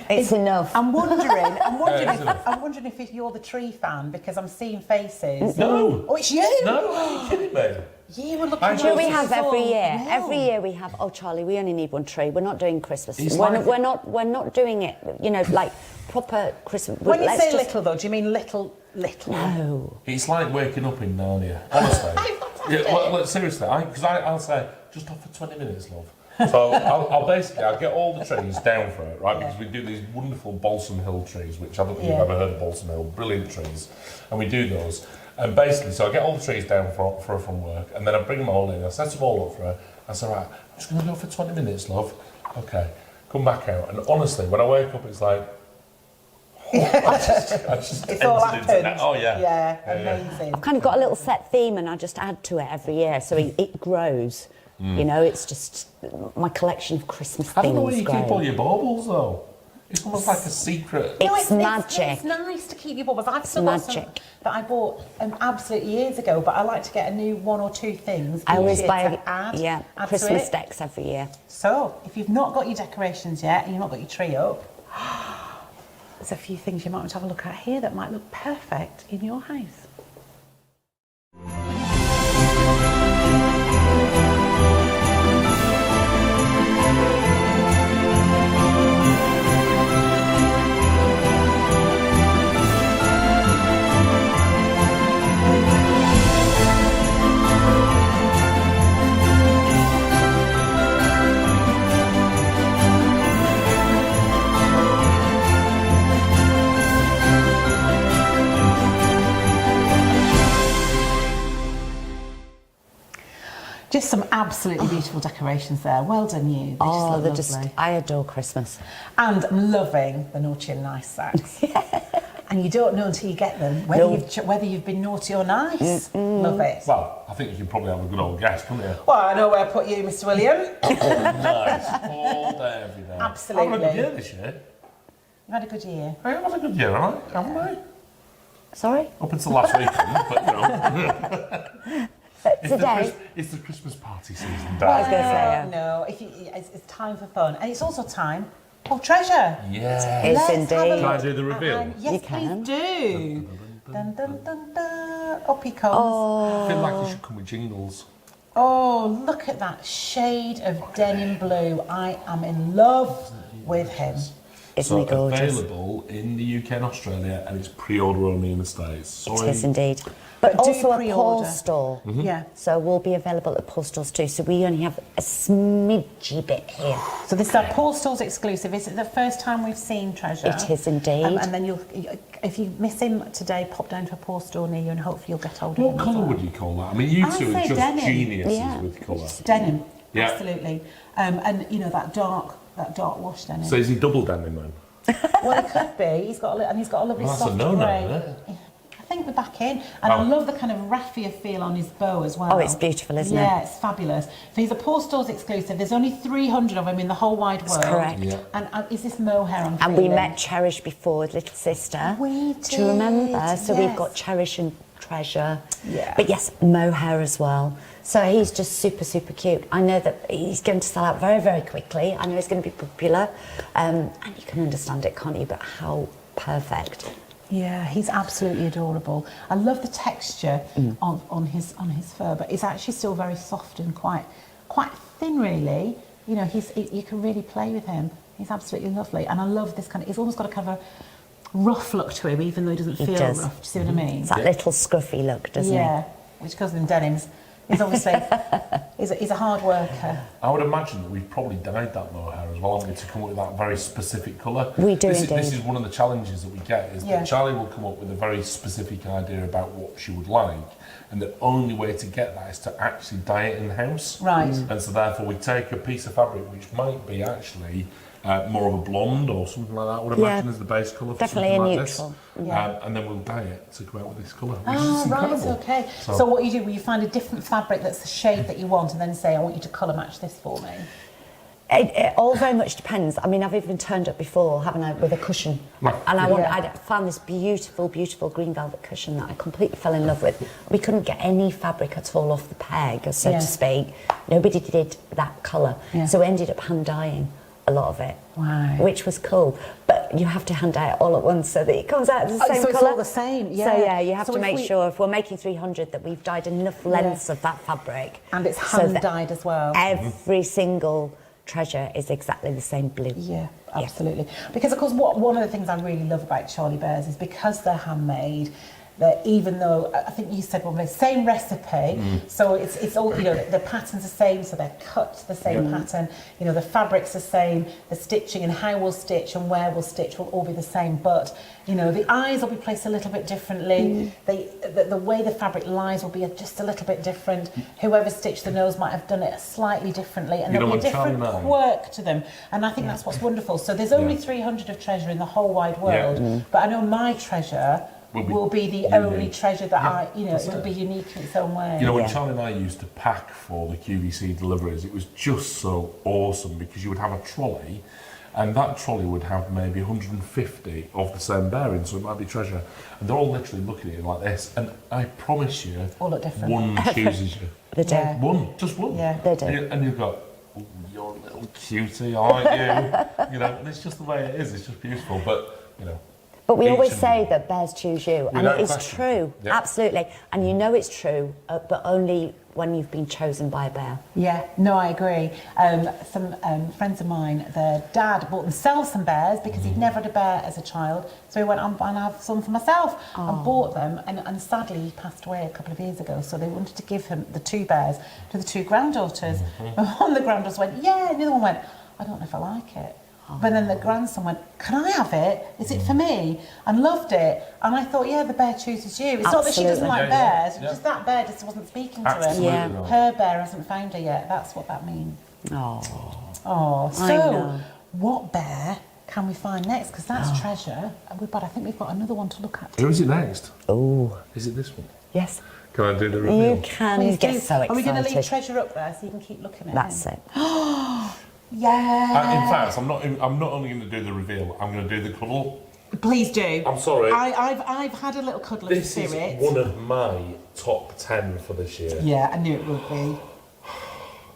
It's enough. I'm wondering enough. I'm wondering if you're the tree fan because I'm seeing faces. No! Oh, it's you. No, are you kidding me? You were looking. Do we have every year? No. Every year we have. Oh, Charlie, we only need one tree. We're not doing Christmas. We're not doing it. You know, like proper Christmas. When you say little, though, do you mean little? No. It's like waking up in Narnia. Honestly. Yeah. Well, seriously, because I'll say just off for 20 minutes, love. So I'll get all the trees down for it, right? Because we do these wonderful Balsam Hill trees, which I don't know if you've ever heard of Balsam Hill, brilliant trees, and we do those. And basically, so I get all the trees down for her from work, and then I bring them all in, I set them all up for her, I say, right, I'm just going to go for 20 minutes, love. Okay, come back out. And honestly, when I wake up, it's like, I just it's all entered into that. Oh, yeah. Yeah, amazing. I've kind of got a little set theme, and I just add to it every year, so it grows. You know, it's just my collection of Christmas things. I don't know where you keep all your baubles, though. It's almost like a secret. It's magic. It's nice to keep your baubles. I've still got some that I bought absolutely years ago, but I like to get a new 1 or 2 things. I always buy add Christmas decks every year. So, if you've not got your decorations yet and you've not got your tree up, there's a few things you might want to have a look at here that might look perfect in your house. Just some absolutely beautiful decorations there. Well done, you. They just look lovely. I adore Christmas. And I'm loving the naughty and nice sacks. And you don't know until you get them whether you've been naughty or nice. Love it. Well, I think you can probably have a good old guess, couldn't you? Well, I know where I put you, Mr. William. Nice. All day, every day. Absolutely. I've had a good year this year. You've had a good year. I've had a good year, haven't I? Sorry? Up until last weekend, but you know. It's the Christmas party season, I was going to say, no, it's time for fun. And it's also time for treasure. Yeah. It's indeed. Can I do the reveal? Yes, You can. please do. Dun, dun, dun, dun. Up he comes. I feel like you should come with jingles. Oh, look at that shade of denim blue. I am in love with him. Isn't he gorgeous? Available in the UK and Australia, and it's pre-order only in the States. Sorry. It is indeed. But also a Paul pre-order. store. Yeah. So we'll be available at Paul stores too. So we only have a smidgy bit here. So this is our Paul stores exclusive. Is it the first time we've seen Treasure? It is indeed. And then if you miss him today, pop down to a Paul store near you and hopefully you'll get hold of him. What colour would you call that? I mean, you two are just denim. geniuses with colour. Denim. Yeah. Absolutely. And you know that dark wash denim. So is he double denim then? Well, it could be. He's got a lovely Well, that's soft a no-no, grey. isn't it? I think we're back in, and I love the kind of raffia feel on his bow as well. Oh, it's beautiful, isn't it? Yeah, it's fabulous. So he's a Paul Stores exclusive. There's only 300 of them in the whole wide world. That's correct. Yeah. And is this mohair I'm And we feeling? met Cherish before with little sister. We Do you remember? did, So yes. we've got Cherish and Treasure. Yeah. But yes, Mohair as well. So he's just super, super cute. I know that he's going to sell out very, very quickly. I know he's going to be popular. And you can understand it, can't you? But how perfect. Yeah, he's absolutely adorable. I love the texture on his fur, but it's actually still very soft and quite thin, really. You know, you can really play with him. He's absolutely lovely, and I love this kind of. He's almost got a kind of a rough look to him, even though he doesn't feel rough. Do you see what I mean? It's that little scruffy look, doesn't it? Yeah, which goes in denims. He's obviously he's a hard worker. I would imagine that we've probably dyed that mohair as well, haven't we, to come up with that very specific colour. We do this indeed. This is one of the challenges that we get, is that Charlie will come up with a very specific idea about what she would like, and the only way to get that is to actually dye it in-house. Right. And so therefore we take a piece of fabric which might be actually more of a blonde or something like that, I would imagine, as the base colour for Definitely something a like neutral. this. Yeah. And then we'll dye it to come out with this colour, which Oh, is incredible. right, okay. So what you do, will you find a different fabric that's the shade that you want, and then say, I want you to colour match this for me? It all very much depends. I mean, I've even turned up before, haven't I, with a cushion. Right. And I found this beautiful, beautiful green velvet cushion that I completely fell in love with. We couldn't get any fabric at all off the peg, so to speak. Nobody did that colour. Yeah. So we ended up hand dyeing a lot of it, Right. which was cool. But you have to hand dye it all at once so that it comes out the same so colour. it's all the same, yeah. So yeah, you have So to if make we- sure if we're making 300 that we've dyed enough lengths of that fabric. And it's so hand that dyed as well. Every single treasure is exactly the same blue. Yeah, absolutely. Because of course, one of the things I really love about Charlie Bears is because they're handmade. That even though I think you said one same recipe, so it's all, you know, the pattern's the same, so they're cut the same pattern. You know, the fabric's the same, the stitching and how we'll stitch and where we'll stitch will all be the same. But you know, the eyes will be placed a little bit differently. The way the fabric lies will be just a little bit different. Whoever stitched the nose might have done it slightly differently, and there'll be a different quirk to them. And I think that's what's wonderful. So there's only 300 of treasure in the whole wide world, but I know my treasure will be the only treasure that it'll be unique in its own way. You know, when Charlie and I used to pack for the QVC deliveries, it was just so awesome because you would have a trolley, and that trolley would have maybe 150 of the same bearing, so it might be treasure. And they're all literally looking at you like this, and I promise you, all look different. one chooses you. They do. Yeah. One, just one. Yeah, they do. And you've got, "Ooh, you're a little cutie, aren't you?" You know, and it's just the way it is. It's just beautiful, but you know. But we each always and say that bears choose you, and Without it is question. true, Yeah. absolutely. And you know it's true, but only when you've been chosen by a bear. Yeah, no, I agree. Some friends of mine, their dad bought themselves some bears because he'd never had a bear as a child. So he went, and I have some for myself, and bought them. And sadly, he passed away a couple of years ago. So they wanted to give him the 2 bears to the 2 granddaughters. And one of the granddaughters went, yeah, and the other one went, I don't know if I like it. But then the grandson went, can I have it? Is it for me? And loved it. And I thought, yeah, the bear chooses you. It's not that she doesn't Absolutely. like Yeah, bears, it's just that bear just wasn't speaking to Absolutely her. right. Her bear hasn't found her yet. That's what that means. Oh, Oh, I so know. what bear can we find next? Because that's treasure. But I think we've got another one to look at. Who is it next? oh, Is it this one? yes, Can I do the reveal? you can Please get do. so excited. Are we going to leave treasure up there so you can keep looking at That's him? it. Yeah. In fact, I'm not only going to do the reveal. I'm going to do the cuddle. Please do. I'm sorry. I've had a little cuddle of This spirit. is one of my top 10 for this year. Yeah, I knew it would be.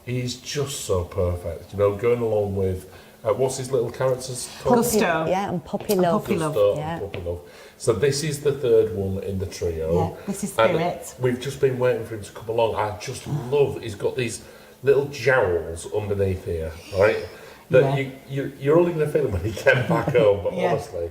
He's just so perfect. You know, going along with what's his little character's called? Gusto. Yeah, and Puppy Love. Puppy Love. Gusto Yeah. and Puppy Love. So this is the 3rd one in the trio. Yeah, this is And Spirit. we've just been waiting for him to come along. I just love. He's got these little jowls underneath here, right? That you're only going to feel him when he came back home. But Yeah. honestly,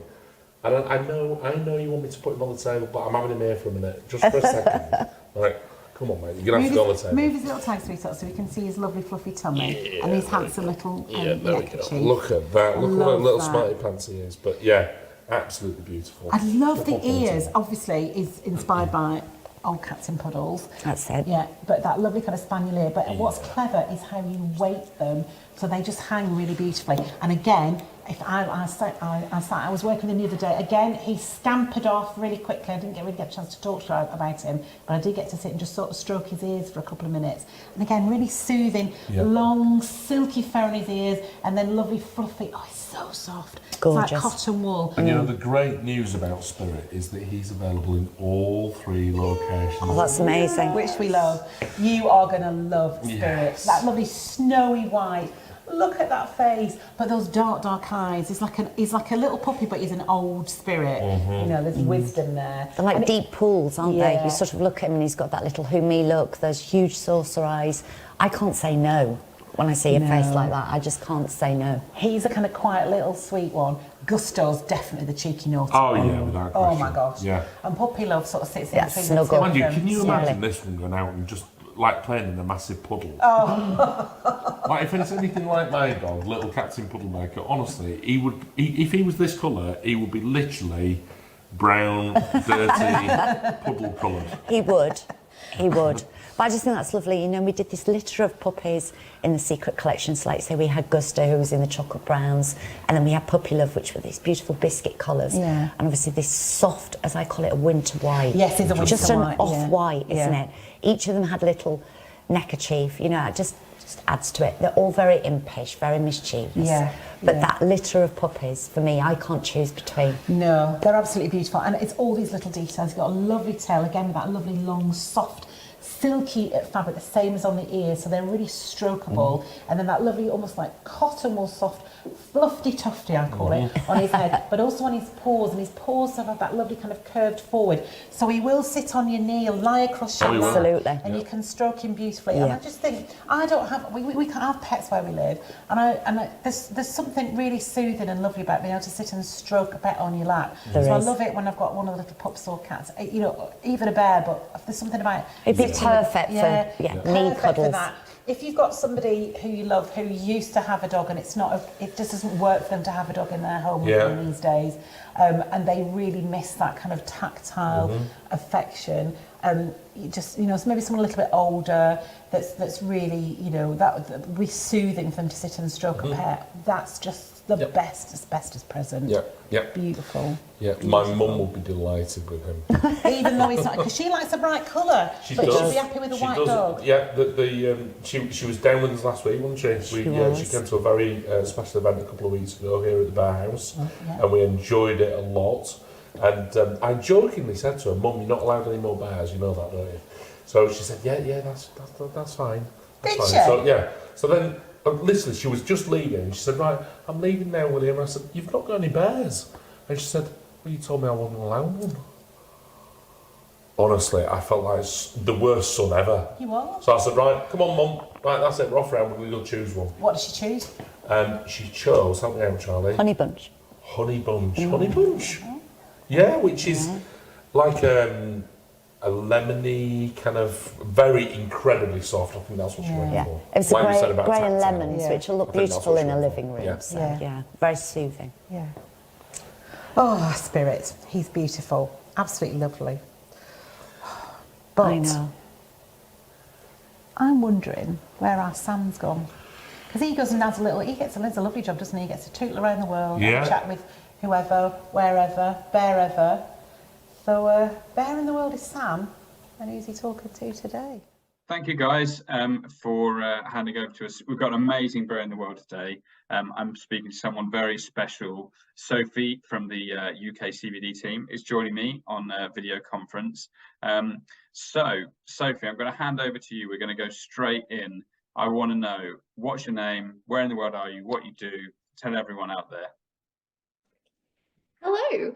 and I know you want me to put him on the table, but I'm having him here for a minute, just for a second. Right, come on, mate. You're going to have to go on the table. Move his little tag, sweetheart, so we can see his lovely fluffy tummy and his handsome little Yeah, there we go. neckerchief. Look at that. Look what a love little that. smarty pants he is. But yeah, absolutely beautiful. I love the Proper quality. ears. Obviously, is inspired by old cats in puddles. That's it. Yeah, but that lovely kind of spaniel ear. But what's clever is how you weight them, so they just hang really beautifully. And again, if I was working with him the other day. Again, he scampered off really quickly. I didn't really get a chance to talk to her about him, but I did get to sit and just sort of stroke his ears for a couple of minutes. And again, really soothing, long, silky fur in his ears, and then lovely, fluffy. Oh, it's so soft. Gorgeous. It's like cotton wool. And you know, the great news about Spirit is that he's available in all 3 locations. Oh, that's amazing. Which we love. You are going to love Spirit. Yes. That lovely snowy white. Look at that face. But those dark, dark eyes. He's like a little puppy, but he's an old spirit. You know, there's wisdom there. They're like And deep pools, aren't they? Yeah. You sort of look at him and he's got that little hummy look, those huge saucer eyes. I can't say no when I see a face like that. I just can't say no. He's a kind of quiet little sweet one. Gusto's definitely the cheeky naughty Oh, one. yeah, without Oh question. my gosh. Yeah. And Puppy Love sort of sits in Yeah, between snuggle. the two Mind you, of them. can you Yeah. imagine this one going out and just like playing in a massive puddle? Oh. Like if it's anything like my dog, little Captain Puddlemaker, honestly, if he was this colour, he would be literally brown, dirty, puddle coloured. He would. He would. But I just think that's lovely. You know, we did this litter of puppies in the secret collection. So, like, say, we had Gusto, who was in the chocolate browns, and then we had Puppy Love, which were these beautiful biscuit colours. Yeah. And obviously this soft, as I call it, a winter white. Yes, it's a winter just an white, yeah. off-white, isn't Yeah. it? Each of them had a little neckerchief. You know, it just adds to it. They're all very impish, very mischievous. Yeah, But yeah. that litter of puppies, for me, I can't choose between. No, they're absolutely beautiful. And it's all these little details. You've got a lovely tail, again, with that lovely, long, soft, silky fabric, the same as on the ears, so they're really strokeable. And then that lovely, almost like cotton wool, soft, fluffy tufty, I call it, on his head, but also on his paws. And his paws have that lovely kind of curved forward. So he will sit on your knee, lie across your lap, Absolutely. and you can stroke him beautifully. And I just think, I don't have, we can't have pets where we live. And there's something really soothing and lovely about being able to sit and stroke a pet on your lap. I love it when I've got one of the little pups or cats, you know, even a bear, but there's something about it. It'd be perfect for knee cuddles. For that. If you've got somebody who you love who used to have a dog and it just doesn't work for them to have a dog in their home these days, and they really miss that kind of tactile affection, you just, you know, so maybe someone a little bit older that's really, you know, that would be soothing for them to sit and stroke a pet. That's just the bestest present. Beautiful. My mum will be delighted with him. Even though he's not, because she likes a bright colour, but she'll be happy with a white dog. Yeah, she was down with us last week, wasn't she? She came to a very special event a couple of weeks ago here at the Bear House, and we enjoyed it a lot. And I jokingly said to her, "Mum, you're not allowed any more bears, you know that, don't you?" So she said, "Yeah, that's fine." Did fine. she? So then, literally, she was just leaving, and she said, "Right, I'm leaving now, William." I said, "You've not got any bears?" And she said, "Well, you told me I wasn't allowed one." Honestly, I felt like the worst son ever. You are? So I said, "Right, come on, Mum. Right, that's it, we're off round, we're going to go choose one." What did she choose? She chose, help me out, Charlie. Honey bunch. Honey bunch. Honey bunch. Yeah, which is like a lemony, kind of very incredibly soft. I think that's what she went for. It was Like grey and lemons, which will look beautiful in a living room. Yeah. So, very soothing. Yeah. Oh, Spirit. He's beautiful. Absolutely lovely. But I know. I'm wondering where our Sam's gone. Because he goes and has he gets a lovely job, doesn't he? He gets to tootle around the world, have a chat with whoever, wherever, bearever. So, Bear in the World is Sam, and who's he talking to today? Thank you, guys, for handing over to us. We've got an amazing Bear in the World today. I'm speaking to someone very special. Sophie from the UK CBD team is joining me on a video conference. So, Sophie, I'm going to hand over to you. We're going to go straight in. I want to know, what's your name? Where in the world are you? What you do? Tell everyone out there. Hello.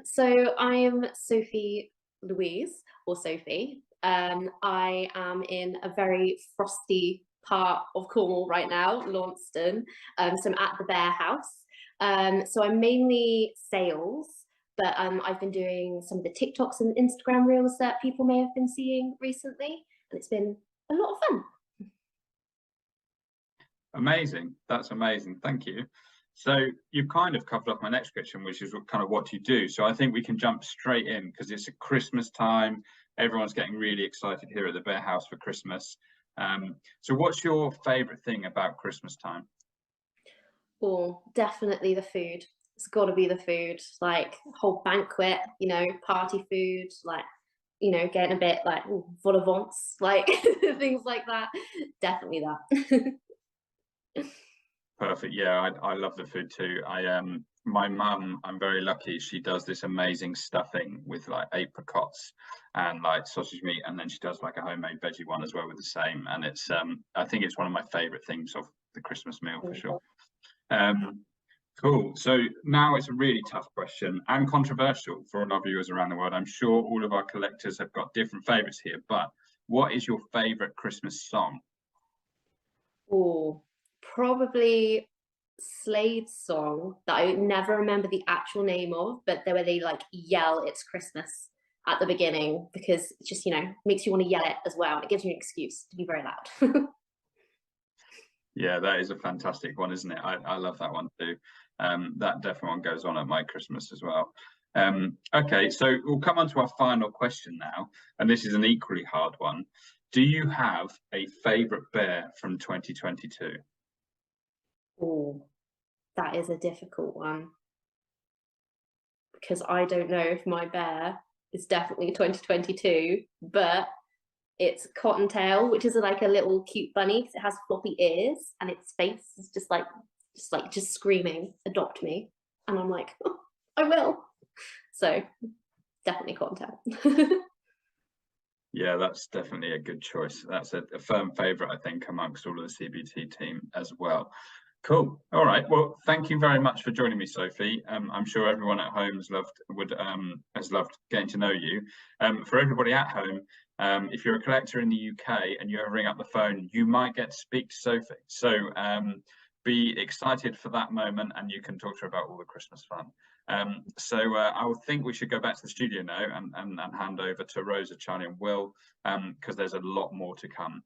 So I am Sophie Louise, or Sophie. I am in a very frosty part of Cornwall right now, Launceston. So I'm at the Bear House. So I'm mainly sales, but I've been doing some of the TikToks and Instagram reels that people may have been seeing recently, and it's been a lot of fun. Amazing. That's amazing. Thank you. So you've kind of covered off my next question, which is what you do. So I think we can jump straight in because it's a Christmas time. Everyone's getting really excited here at the Bear House for Christmas. So what's your favourite thing about Christmas time? Oh, definitely the food. It's got to be the food, like whole banquet, you know, party food, like, you know, getting a bit like vol au vents, like things like that. Definitely that. Perfect. Yeah, I love the food too. My mum, I'm very lucky. She does this amazing stuffing with like apricots and like sausage meat, and then she does like a homemade veggie one as well with the same. And it's I think it's one of my favourite things of the Christmas meal for sure. Cool. So now it's a really tough question and controversial for all our viewers around the world. I'm sure all of our collectors have got different favourites here, but what is your favourite Christmas song? Oh, probably Slade's song that I never remember the actual name of, but where they like yell "It's Christmas" at the beginning, because it just, you know, makes you want to yell it as well. And it gives you an excuse to be very loud. Yeah, that is a fantastic one, isn't it? I love that one too. That definitely one goes on at my Christmas as well. Okay, so we'll come on to our final question now, and this is an equally hard one. Do you have a favourite bear from 2022? Oh, that is a difficult one, because I don't know if my bear is definitely 2022, but it's Cottontail, which is like a little cute bunny because it has floppy ears and its face is just screaming, "Adopt me!" And I'm like, oh, I will. So definitely Cottontail. Yeah, that's definitely a good choice. That's a firm favourite, I think, amongst all of the CBT team as well. Cool. All right. Well, thank you very much for joining me, Sophie. I'm sure everyone at home has loved getting to know you. For everybody at home, if you're a collector in the UK and you ever ring up the phone, you might get to speak to Sophie. So be excited for that moment, and you can talk to her about all the Christmas fun. So I would think we should go back to the studio now and hand over to Rosa, Charlie, and Will, because there's a lot more to come.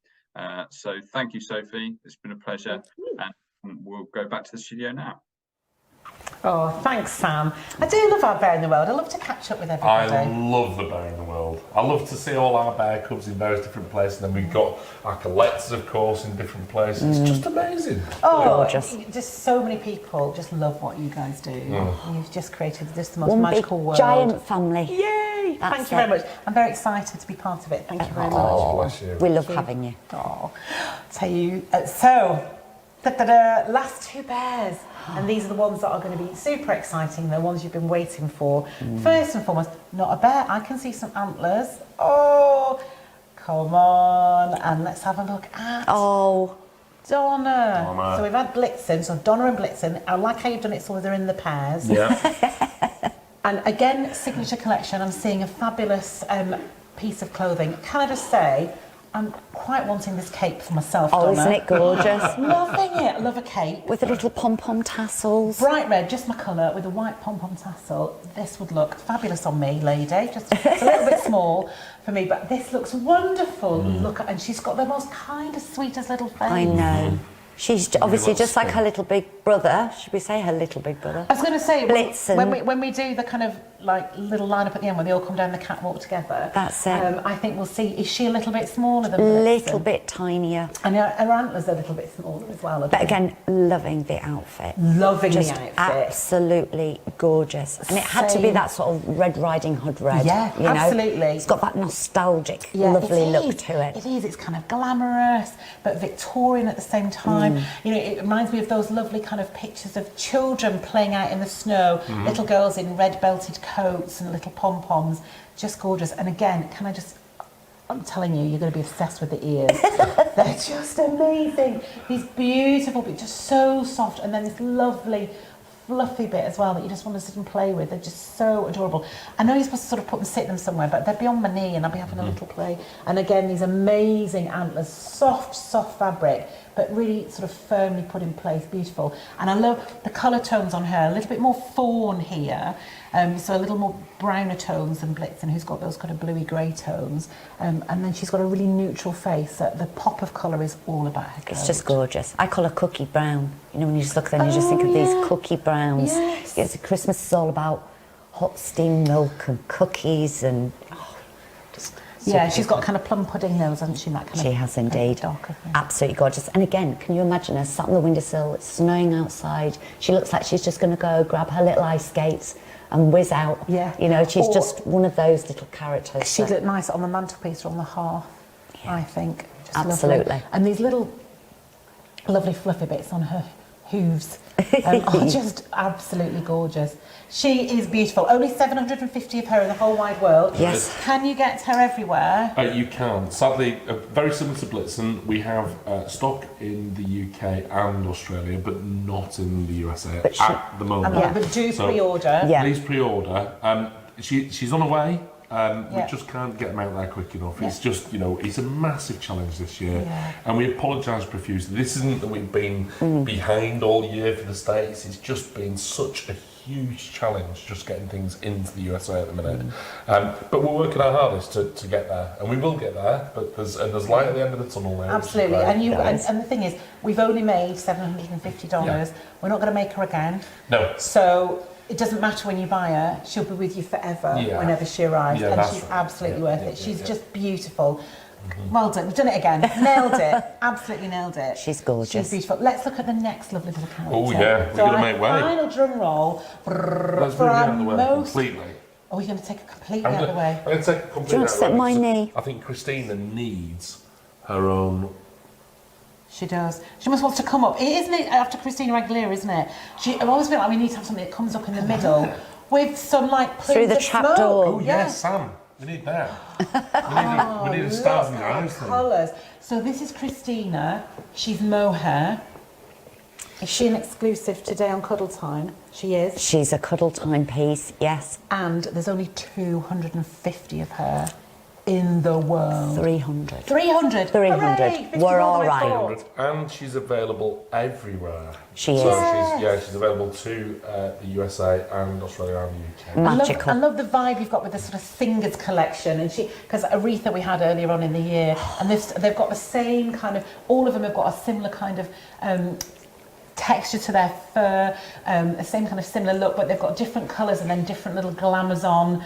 So thank you, Sophie. It's been a pleasure. And we'll go back to the studio now. Oh, thanks, Sam. I do love our Bear in the World. I love to catch up with everybody. I love the Bear in the World. I love to see all our bear cubs in various different places. And then we've got our collectors, of course, in different places. It's just amazing. Oh, gorgeous. Just so many people just love what you guys do. You've just created just the most One magical big world. giant family. Yay! That's Thank you very much. I'm very excited to be part of it. Thank you very much. Bless you. We love having you. Oh, tell you. Last two bears. And these are the ones that are going to be super exciting, the ones you've been waiting for. First and foremost, not a bear. I can see some antlers. Oh, come on. And let's have a look at Donna. So we've had Blitzen, so Donna and Blitzen. I like how you've done it so they're in the pairs. Yeah. And again, signature collection. I'm seeing a fabulous piece of clothing. Can I just say, I'm quite wanting this cape for myself, Donna. Isn't it gorgeous? Loving it. I love a cape. With the little pom-pom tassels. Bright red, just my colour, with a white pom-pom tassel. This would look fabulous on me, lady. Just it's a little bit small for me, but this looks wonderful. Look, and she's got the most kindest, sweetest little face. I know. She's obviously just like her little big brother. Should we say her little big brother? I was going to say, Blitzen. when we do the kind of like little lineup at the end when they all come down the catwalk together. That's it. I think we'll see. Is she a little bit smaller than Blitzen? Little bit tinier. And her antlers are a little bit smaller as well. But again, loving the outfit. Loving just the outfit. Absolutely gorgeous. And it had to be that sort of Red Riding Hood red. Yeah, you know? absolutely. It's got that nostalgic, lovely look to it. It is. It's kind of glamorous, but Victorian at the same time. You know, it reminds me of those lovely kind of pictures of children playing out in the snow, little girls in red belted coats and little pom-poms. Just gorgeous. And again, I'm telling you, you're going to be obsessed with the ears. They're just amazing. These beautiful, but just so soft. And then this lovely, fluffy bit as well that you just want to sit and play with. They're just so adorable. I know you're supposed to sort of sit them somewhere, but they're beyond my knee and I'll be having a little play. And again, these amazing antlers, soft fabric, but really sort of firmly put in place, beautiful. And I love the colour tones on her, a little bit more fawn here. So a little more browner tones than Blitzen, who's got those kind of bluey grey tones. And then she's got a really neutral face. The pop of colour is all about her coat. It's just gorgeous. I call her cookie brown. You know, when you just look at them, you just think of these cookie browns. Yes. Christmas is all about hot steamed milk and cookies and... Yeah, she's got kind of plum pudding nose, hasn't she? That kind She has indeed. Darker thing. Absolutely gorgeous. And again, can you imagine her sat on the windowsill, it's snowing outside, she looks like she's just going to go grab her little ice skates and whiz out. Yeah. You know, she's just one of those little characters. She'd look nice on the mantelpiece or on the hearth, I think. Just absolutely. Lovely. And these little lovely fluffy bits on her hooves are just absolutely gorgeous. She is beautiful. Only 750 of her in the whole wide world. Yes. Can you get her everywhere? You can. Sadly, very similar to Blitzen, we have stock in the UK and Australia, but not in the USA at the moment. But do pre-order. Yeah. Please pre-order. She's on her way. We just can't get them out there quick enough. It's just, you know, it's a massive challenge this year. And we apologise profusely. This isn't that we've been behind all year for the States. It's just been such a huge challenge just getting things into the USA at the minute. But we're working our hardest to get there. And we will get there, but there's light at the end of the tunnel now. Absolutely. And the thing is, we've only made $750. We're not going to make her again. No. So it doesn't matter when you buy her, she'll be with you forever whenever she arrives. And she's absolutely worth it. She's just beautiful. Well done, you've done it again. Nailed it. Absolutely nailed it. She's gorgeous. She's beautiful. Let's look at the next lovely little character. Oh yeah, we're going to make way. Final drum roll. Let's move it out of the way completely. Oh, you're going to take it completely out of the way? I'm going to take it completely out of the way. Do you want to set my knee? I think Christina needs her own... She does. She must want to come up. Isn't it after Christina Aguilera, isn't it? I always feel like we need to have something that comes up in the middle with some like plumes through the of trap smoke. door. Oh yeah, Sam. We need that. we need a stars in your eyes thing. Colours. So this is Christina. She's Mohair. Is she an exclusive today on CuddleTime? She is. She's a CuddleTime piece, yes. And there's only 250 of her in the world. 300. 300? 300. Hooray! We're all right. 300. And she's available everywhere. She is. So she's available to the USA and Australia and the UK. Magical. I love the vibe you've got with the sort of singers collection, and because Aretha we had earlier on in the year, and they've got the same kind of, all of them have got a similar kind of texture to their fur, the same kind of similar look, but they've got different colours and then different little glamazon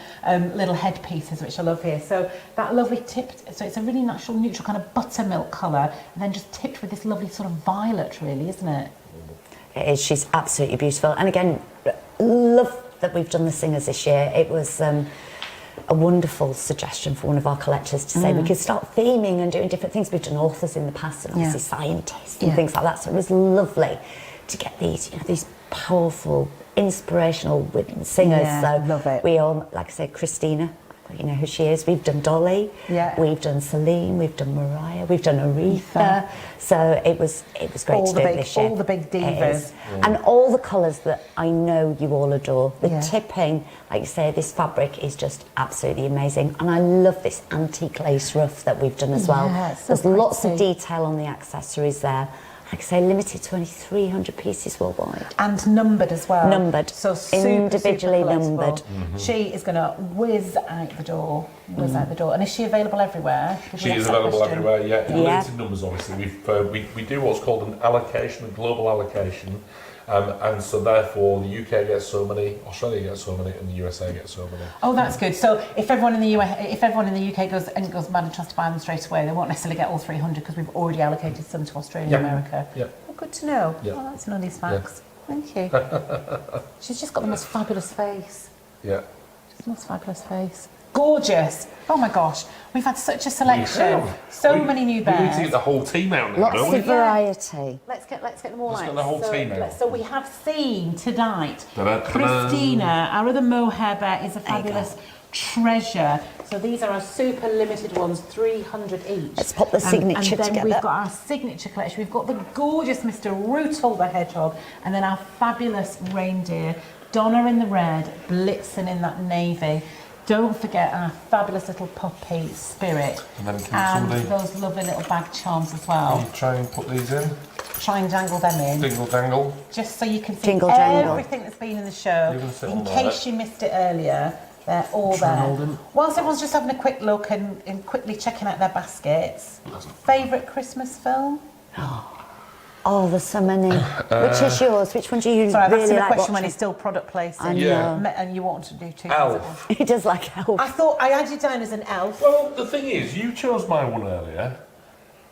little headpieces, which I love here. So that lovely tipped, so it's a really natural, neutral kind of buttermilk colour, and then just tipped with this lovely sort of violet, really, isn't it? It is. She's absolutely beautiful. And again, love that we've done the singers this year. It was a wonderful suggestion for one of our collectors to say we could start theming and doing different things. We've done authors in the past and obviously scientists and things like that. So it was lovely to get these, these powerful, inspirational singers. So love it. we all, like I said, Christina, you know who she is. We've done Dolly, we've done Celine, we've done Mariah, we've done Aretha. So it was great to do it this year. All the big divas. And all the colours that I know you all adore. The tipping, like you say, this fabric is just absolutely amazing. And I love this antique lace ruff that we've done as well. So there's lots of detail on the accessories there. Like I say, limited to only 300 pieces worldwide. And numbered as well. Numbered. So super, individually super numbered. She is going to whiz out the door. And is she available everywhere? She is available everywhere, in limited numbers, obviously. We do what's called an allocation, a global allocation. And so therefore the UK gets so many, Australia gets so many, and the USA gets so many. Oh, that's good. So if everyone in the UK goes mad and tries to buy them straight away, they won't necessarily get all 300 because we've already allocated some to Australia and America. Yeah. Well, good to know. Yeah. Oh, that's none of these facts. Thank you. She's just got the most fabulous face. Yeah. Just the most fabulous face. Gorgeous. Oh my gosh, we've had such a selection. So many new bears. We need to get the whole team out now, don't Lots we? of variety. Let's get them all Let's out. get the whole team out. So we have seen tonight, Ta-da-ta-da. Christina, our other mohair bear, is a fabulous treasure. So these are our super limited ones, 300 each. Let's pop the signature and then together. we've got our signature collection. We've got the gorgeous Mr. Rootle the Hedgehog, and then our fabulous Reindeer, Donna in the red, Blitzen in that navy. Don't forget our fabulous little puppy Spirit, And then can somebody those lovely little bag charms as well. try and put these in? Try and dangle them in, Dingle dangle. just so you can see Jingle jangle. everything that's been in the show. You're gonna sit In on case you missed it earlier, they're all Try and there. hold them. Whilst everyone's just having a quick look and quickly checking out their baskets, favourite Christmas film? Oh, there's so many. Which is yours? Which one do you Sorry, I've asked really him a like question when watching? he's still product placing. I know. And you want to do two Elf. things at once. He does like Elf. I thought I had you down as an elf. Well, the thing is, you chose my one earlier.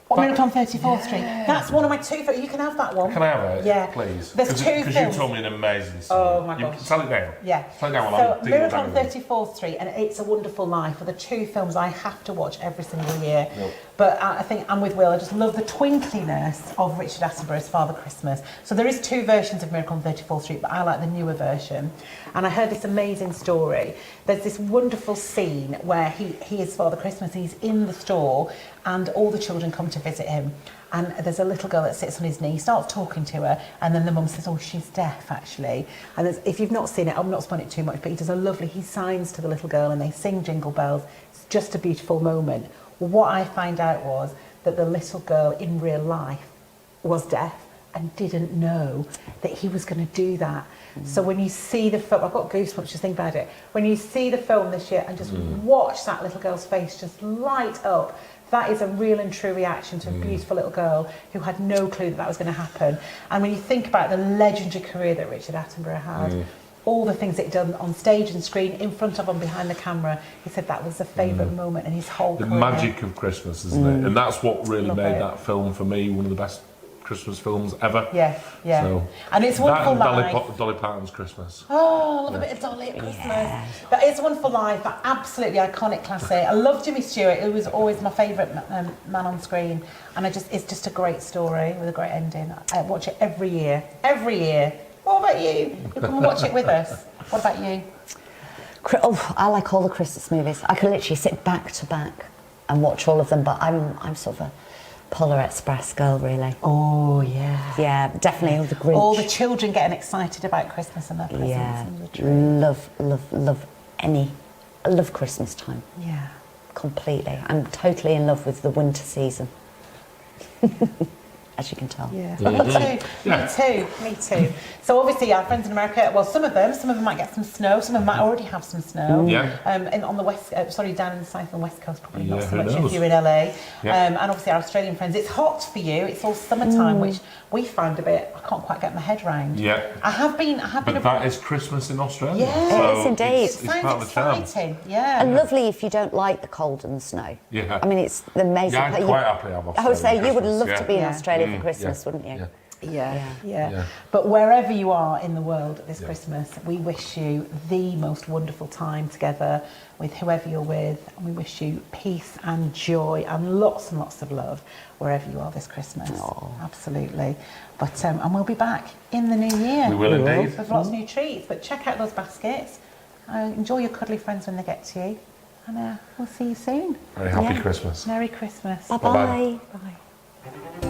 What, Miracle on 34th Street? That's one of my two favourites. You can have that one. Can I have it? Yeah. Please. There's two Because you films. told me an amazing story. Oh my You gosh. tell it down. Yeah. Tell it down while So I'm dingle Miracle on dangling. 34th Street and It's a Wonderful Life are the two films I have to watch every single year. Yep. But I think I'm with Will. I just love the twinkliness of Richard Attenborough's Father Christmas. So there is two versions of Miracle on 34th Street, but I like the newer version. And I heard this amazing story. There's this wonderful scene where he is Father Christmas. He's in the store and all the children come to visit him. And there's a little girl that sits on his knee, starts talking to her, and then the mum says, oh, she's deaf, actually. And if you've not seen it, I'm not spoiling it too much, but he signs to the little girl and they sing Jingle Bells. It's just a beautiful moment. What I found out was that the little girl in real life was deaf and didn't know that he was going to do that. So when you see the film, I've got goosebumps just thinking about it. When you see the film this year and just watch that little girl's face just light up, that is a real and true reaction to a beautiful little girl who had no clue that was going to happen. And when you think about the legendary career that Richard Attenborough had, all the things that he'd done on stage and screen, in front of and behind the camera, he said that was a favourite moment in his whole The career. magic of Christmas, isn't it? And that's what really Love made it. that film, for me, one of the best Christmas films ever. Yeah. So, And It's a Wonderful that and Life. Dolly Parton's Christmas. Oh, I love a bit of Dolly at Christmas. But It's a Wonderful Life, an absolutely iconic classic. I love Jimmy Stewart. It was always my favourite man on screen. And it's just a great story with a great ending. I watch it every year. Every year. What about you? You come and watch it with us. What about you? Oh, I like all the Christmas movies. I can literally sit back to back and watch all of them, but I'm sort of a Polar Express girl, really. Oh, yeah. Yeah, definitely all the Grinch. All the children getting excited about Christmas and their presents. Yeah, And the tree. love any. I love Christmas time. Yeah. Completely. I'm totally in love with the winter season. As you can tell. Yeah, me too. So obviously our friends in America, well, some of them might get some snow, some of them might already have some snow. Yeah. And on the west, down in the south and west coast, probably not Yeah, so who much knows? if you're in LA. Yeah. And obviously our Australian friends, it's hot for you. It's all summertime, which we find a bit. I can't quite get my head round. Yeah. I have been. But that is Christmas in Australia. Yeah. so It is indeed. It's part of the Sounds charm. exciting. Yeah. And lovely if you don't like the cold and the snow. Yeah. I mean, it's the amazing. Yeah, I'd quite happily have I would say Australian you would Christmas, love yeah. to be in Yeah. Australia for Christmas, yeah. wouldn't you? Yeah. Yeah. Yeah. But wherever you are in the world this Yeah. Christmas, we wish you the most wonderful time together with whoever you're with. And we wish you peace and joy and lots of love wherever you are this Christmas. Aw. Absolutely. But and we'll be back in the new year. We will indeed. With lots of new treats. But check out those baskets. Enjoy your cuddly friends when they get to you. And we'll see you soon. Very happy Yeah. Christmas. Merry Christmas. Bye-bye. Bye.